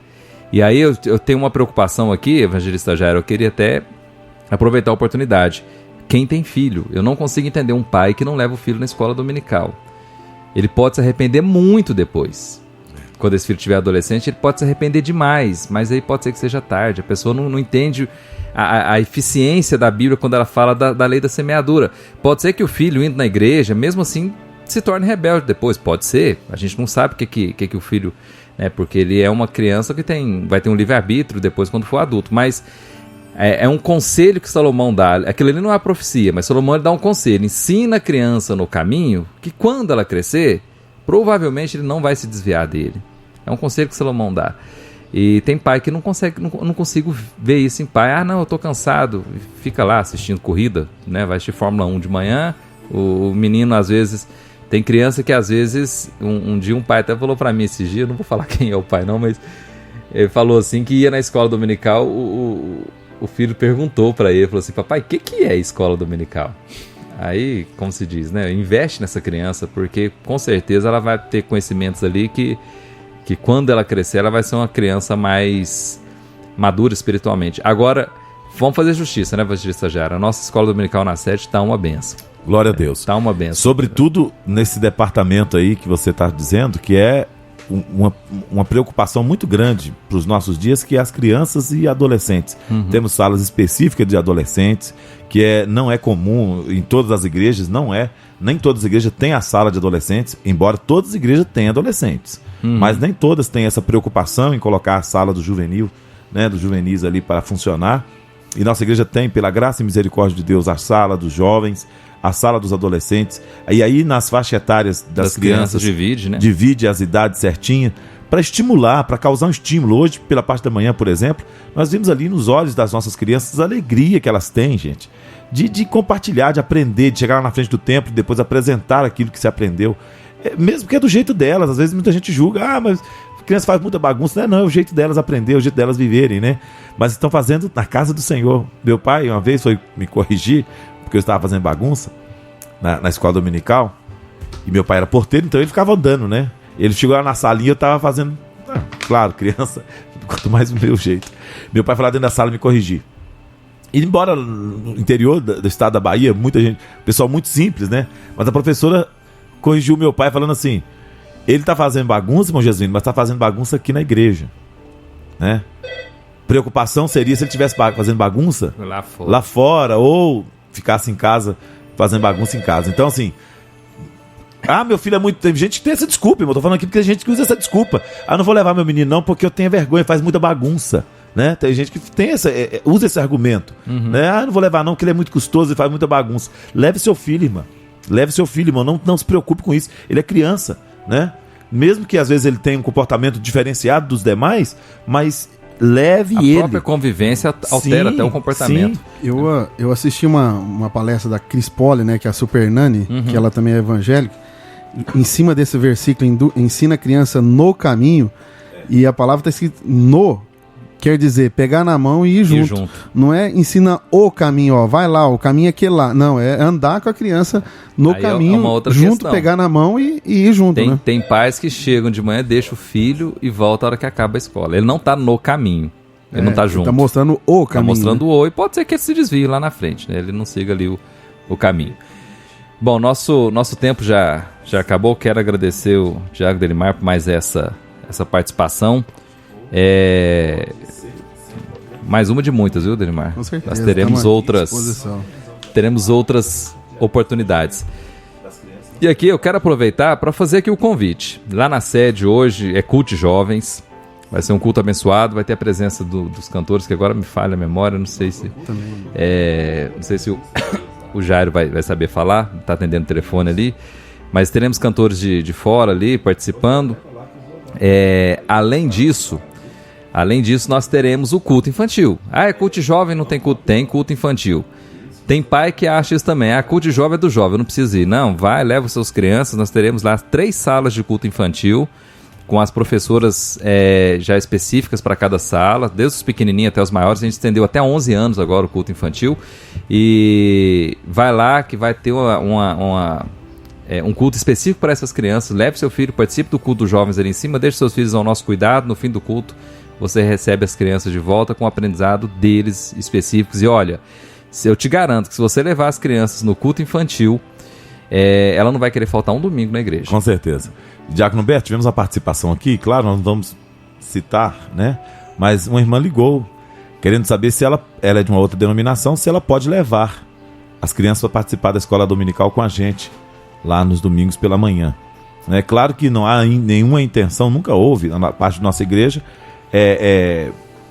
E aí eu tenho uma preocupação aqui, evangelista Jairo, eu queria até aproveitar a oportunidade. Quem tem filho, eu não consigo entender um pai que não leva o filho na escola dominical. Ele pode se arrepender muito depois. Quando esse filho estiver adolescente, ele pode se arrepender demais, mas aí pode ser que seja tarde. A pessoa não entende a eficiência da Bíblia quando ela fala da lei da semeadura. Pode ser que o filho indo na igreja, mesmo assim, se torne rebelde depois. Pode ser, a gente não sabe o que o filho... porque ele é uma criança que vai ter um livre-arbítrio depois quando for adulto, mas é um conselho que Salomão dá. Aquilo ali não é a profecia, mas Salomão ele dá um conselho: ensina a criança no caminho que quando ela crescer, provavelmente ele não vai se desviar dele. É um conselho que Salomão dá. E tem pai que não consigo ver isso em pai. Não, eu tô cansado, fica lá assistindo corrida, né? Vai assistir Fórmula 1 de manhã, o menino às vezes... Tem criança que às vezes, um dia um pai até falou pra mim esses dias, não vou falar quem é o pai não, mas ele falou assim que ia na escola dominical, o filho perguntou pra ele, falou assim, papai, o que é escola dominical? Aí, como se diz, né, investe nessa criança, porque com certeza ela vai ter conhecimentos ali que quando ela crescer, ela vai ser uma criança mais madura espiritualmente. Agora, vamos fazer justiça, né, evangelista Jara? A nossa escola dominical na sede tá uma benção. Glória a Deus. Tá uma benção. Sobretudo nesse departamento aí que você está dizendo, que é uma preocupação muito grande para os nossos dias, que é as crianças e adolescentes. Temos salas específicas de adolescentes, que não é comum em todas as igrejas, nem todas as igrejas têm a sala de adolescentes, embora todas as igrejas tenham adolescentes. Mas nem todas têm essa preocupação em colocar a sala do juvenil, né, dos juvenis ali para funcionar. E nossa igreja tem, pela graça e misericórdia de Deus, a sala dos jovens, a sala dos adolescentes, e aí nas faixas etárias das crianças divide, né? Divide as idades certinhas, para estimular, para causar um estímulo. Hoje, pela parte da manhã, por exemplo, nós vimos ali nos olhos das nossas crianças a alegria que elas têm, gente, de compartilhar, de aprender, de chegar lá na frente do templo e depois apresentar aquilo que se aprendeu, mesmo que é do jeito delas. Às vezes muita gente julga, mas a criança faz muita bagunça. Não, é o jeito delas aprender, é o jeito delas viverem, né? Mas estão fazendo na casa do Senhor. Meu pai uma vez foi me corrigir, porque eu estava fazendo bagunça na escola dominical, e meu pai era porteiro, então ele ficava andando, né? Ele chegou lá na salinha, eu estava fazendo... claro, criança, quanto mais o meu jeito. Meu pai foi lá dentro da sala me corrigir. E embora no interior do estado da Bahia, muita gente, pessoal muito simples, né? Mas a professora corrigiu meu pai falando assim: ele está fazendo bagunça, irmão Jesuíno, mas está fazendo bagunça aqui na igreja, né? Preocupação seria se ele estivesse fazendo bagunça lá fora, ou ficasse em casa fazendo bagunça em casa. Então, assim, meu filho é muito... Tem gente que tem essa desculpa, irmão. Eu tô falando aqui porque tem gente que usa essa desculpa. Não vou levar meu menino não, porque eu tenho vergonha, faz muita bagunça, né? Tem gente que tem usa esse argumento, né? Não vou levar não, porque ele é muito custoso e faz muita bagunça. Leve seu filho, irmão. Leve seu filho, irmão. Não se preocupe com isso. Ele é criança, né? Mesmo que às vezes ele tenha um comportamento diferenciado dos demais, mas... leve ele. A própria convivência altera até o comportamento. Eu assisti uma palestra da Cris Poli, né, que é a Super Nani, que ela também é evangélica. Em cima desse versículo, ensina a criança no caminho, e a palavra está escrita no, quer dizer pegar na mão e ir junto. Não é ensina o caminho, vai lá, o caminho é aquele lá. Não, é andar com a criança no caminho, junto, questão. Pegar na mão e ir junto. Tem pais que chegam de manhã, deixam o filho e volta a hora que acaba a escola. Ele não está no caminho. Ele não tá junto. Ele tá mostrando o caminho. Tá mostrando o e pode ser que ele se desvie lá na frente, né? Ele não siga ali o caminho. Bom, nosso tempo já acabou. Quero agradecer o Diácono Delimar por mais essa participação. Mais uma de muitas, viu, Delimar? Com certeza. Nós teremos outras oportunidades. E aqui eu quero aproveitar para fazer aqui o convite. Lá na sede hoje é culto de jovens. Vai ser um culto abençoado, vai ter a presença dos cantores, que agora me falha a memória, não sei se o Jairo vai saber falar, está atendendo o telefone ali, mas teremos cantores de fora ali participando. Além disso, nós teremos o culto infantil. É culto de jovem, não tem culto? Tem culto infantil. Tem pai que acha isso também, culto de jovem é do jovem, eu não preciso ir. Não, vai, leva os seus crianças, nós teremos lá 3 salas de culto infantil, com as professoras já específicas para cada sala, desde os pequenininhos até os maiores. A gente estendeu até 11 anos agora o culto infantil. E vai lá que vai ter um culto específico para essas crianças. Leve seu filho, participe do culto dos jovens ali em cima, deixe seus filhos ao nosso cuidado. No fim do culto, você recebe as crianças de volta com o aprendizado deles específicos. E olha, eu te garanto que se você levar as crianças no culto infantil, ela não vai querer faltar um domingo na igreja. Com certeza. Diácono Humberto, tivemos a participação aqui, claro, nós não vamos citar, né? Mas uma irmã ligou, querendo saber se ela é de uma outra denominação, se ela pode levar as crianças para participar da escola dominical com a gente, lá nos domingos pela manhã. É claro que não há nenhuma intenção, nunca houve, na parte da nossa igreja,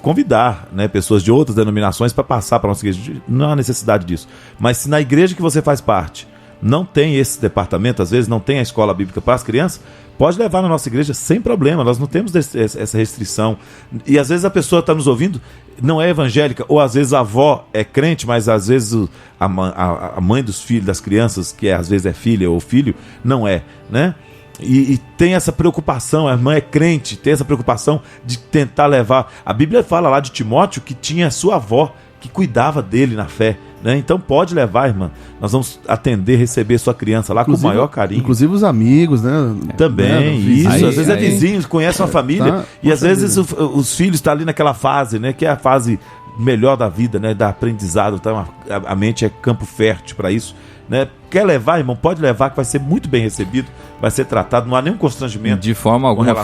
convidar, né, pessoas de outras denominações para passar para a nossa igreja. Não há necessidade disso. Mas se na igreja que você faz parte não tem esse departamento, às vezes não tem a escola bíblica para as crianças, pode levar na nossa igreja sem problema, nós não temos essa restrição. E às vezes a pessoa está nos ouvindo, não é evangélica, ou às vezes a avó é crente, mas às vezes a mãe dos filhos, das crianças, que às vezes é filha ou filho, não é, né? E tem essa preocupação, a irmã é crente, tem essa preocupação de tentar levar. A Bíblia fala lá de Timóteo que tinha sua avó que cuidava dele na fé, né? Então pode levar, irmã. Nós vamos atender, receber sua criança lá com o maior carinho. Inclusive os amigos, né? Também, isso. Às vezes é vizinhos, conhece uma família, e às vezes os filhos estão ali naquela fase, né? Que é a fase melhor da vida, né? Da aprendizado. Então a mente é campo fértil para isso, né? Quer levar, irmão? Pode levar, que vai ser muito bem recebido, vai ser tratado, não há nenhum constrangimento. De forma alguma.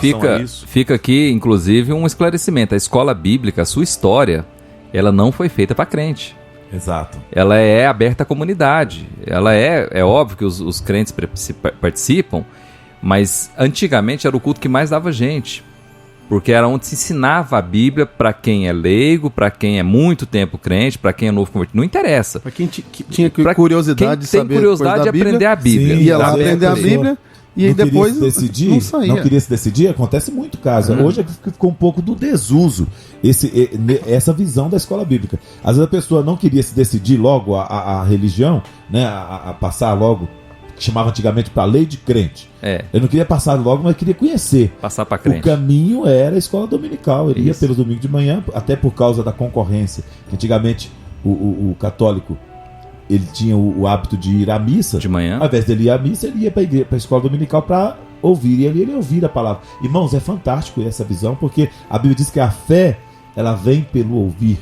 Fica aqui, inclusive, um esclarecimento. A escola bíblica, a sua história, ela não foi feita para crente. Exato. Ela é aberta à comunidade. Ela é óbvio que os crentes participam, mas antigamente era o culto que mais dava gente, porque era onde se ensinava a Bíblia para quem é leigo, para quem é muito tempo crente, para quem é novo convertido. Não interessa. Para quem tinha curiosidade de saber, tem curiosidade de aprender a Bíblia. Ia lá aprender a Bíblia. E aí depois não queria se decidir, acontece muito caso. Hoje ficou um pouco do desuso essa visão da escola bíblica. Às vezes a pessoa não queria se decidir logo a religião, né, a passar logo, que chamava antigamente para lei de crente. Eu não queria passar logo, mas queria conhecer. Passar para crente. O caminho era a escola dominical. Ele ia pelos domingos de manhã, até por causa da concorrência. Antigamente o católico, ele tinha o hábito de ir à missa. De manhã. Ao invés dele ir à missa, ele ia para a escola dominical para ouvir. E ele ouvir a palavra. Irmãos, é fantástico essa visão, porque a Bíblia diz que a fé, ela vem pelo ouvir.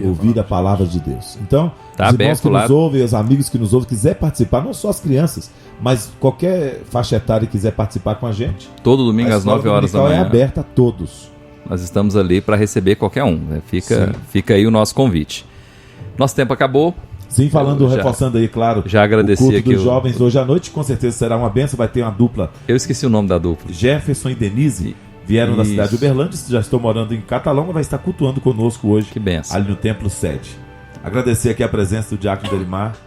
Ouvir a palavra de Deus. Então, os irmãos que nos ouvem, os amigos que nos ouvem, quiser participar, não só as crianças, mas qualquer faixa etária que quiser participar com a gente. Todo domingo às 9 horas da manhã. É aberta a todos. Nós estamos ali para receber qualquer um, né? Fica aí o nosso convite. Nosso tempo acabou. Sim, reforçando aí, claro. Já agradeci o culto aqui dos jovens hoje à noite, com certeza será uma bênção. Vai ter uma dupla. Eu esqueci o nome da dupla. Jefferson e Denise vieram da cidade de Uberlândia, já estão morando em Catalão, vai estar cultuando conosco hoje. Que benção. Ali no Templo Sede. Agradecer aqui a presença do Diácono Delimar,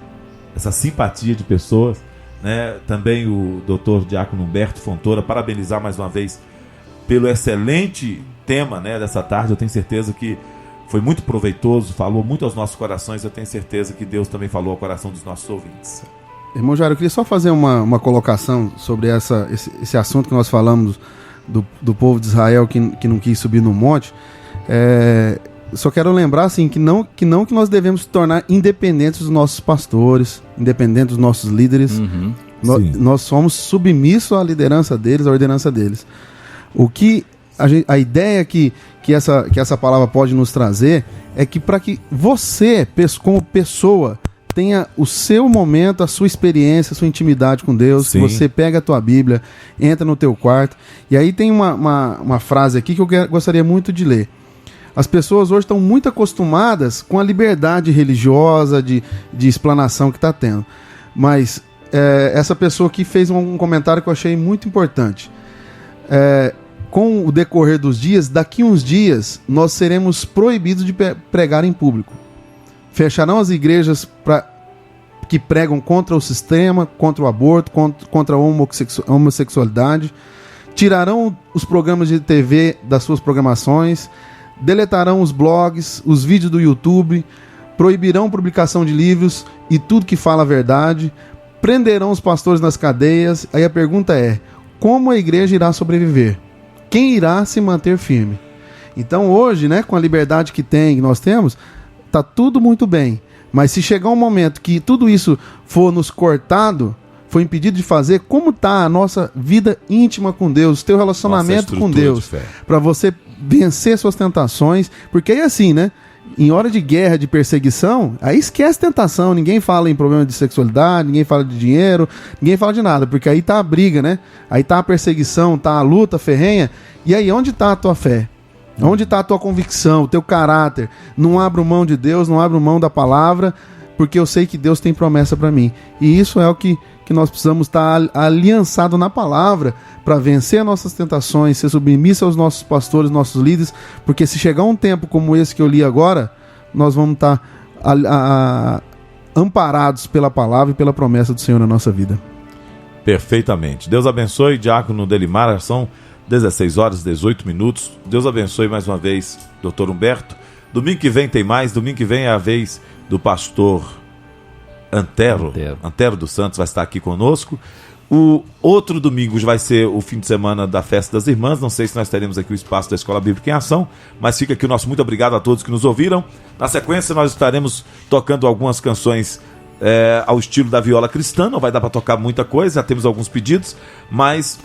essa simpatia de pessoas, né? Também o doutor Diácono Humberto Fontoura, parabenizar mais uma vez pelo excelente tema, né, dessa tarde. Eu tenho certeza que foi muito proveitoso, falou muito aos nossos corações. Eu tenho certeza que Deus também falou ao coração dos nossos ouvintes. Irmão Jairo, eu queria só fazer uma colocação sobre esse assunto que nós falamos do povo de Israel que não quis subir no monte. Só quero lembrar assim, que nós devemos se tornar independentes dos nossos pastores, independentes dos nossos líderes. Nós somos submissos à liderança deles, à ordenança deles. O que a ideia que essa palavra pode nos trazer é que para que você, como pessoa, tenha o seu momento, a sua experiência, a sua intimidade com Deus. Sim. Você pega a tua Bíblia, entra no teu quarto. E aí tem uma frase aqui que eu gostaria muito de ler. As pessoas hoje estão muito acostumadas com a liberdade religiosa, de explanação que está tendo. Mas essa pessoa aqui fez um comentário que eu achei muito importante. Com o decorrer dos dias, daqui uns dias, nós seremos proibidos de pregar em público. Fecharão as igrejas que pregam contra o sistema, contra o aborto, contra a homossexualidade. Tirarão os programas de TV das suas programações. Deletarão os blogs, os vídeos do YouTube. Proibirão publicação de livros e tudo que fala a verdade. Prenderão os pastores nas cadeias. Aí a pergunta é: como a igreja irá sobreviver? Quem irá se manter firme? Então hoje, né, com a liberdade que nós temos, tá tudo muito bem. Mas se chegar um momento que tudo isso for nos cortado, for impedido de fazer, como tá a nossa vida íntima com Deus, teu relacionamento com Deus, para você vencer suas tentações? Porque aí assim, né, em hora de guerra, de perseguição, aí esquece tentação. Ninguém fala em problema de sexualidade, ninguém fala de dinheiro, ninguém fala de nada, porque aí tá a briga, né? Aí tá a perseguição, tá a luta ferrenha. E aí onde tá a tua fé? Onde está a tua convicção, o teu caráter? Não abro mão de Deus, não abro mão da palavra, porque eu sei que Deus tem promessa para mim. E isso é o que nós precisamos estar aliançado na palavra para vencer as nossas tentações, ser submisso aos nossos pastores, nossos líderes, porque se chegar um tempo como esse que eu li agora, nós vamos estar amparados pela palavra e pela promessa do Senhor na nossa vida. Perfeitamente. Deus abençoe, Diácono Delimar. São 16 horas e 18 minutos. Deus abençoe mais uma vez, Dr. Humberto. Domingo que vem tem mais. Domingo que vem é a vez do pastor Antero dos Santos, vai estar aqui conosco. O outro domingo vai ser o fim de semana da Festa das Irmãs. Não sei se nós teremos aqui o espaço da Escola Bíblica em Ação, mas fica aqui o nosso muito obrigado a todos que nos ouviram. Na sequência nós estaremos tocando algumas canções ao estilo da viola cristã. Não vai dar para tocar muita coisa, já temos alguns pedidos, mas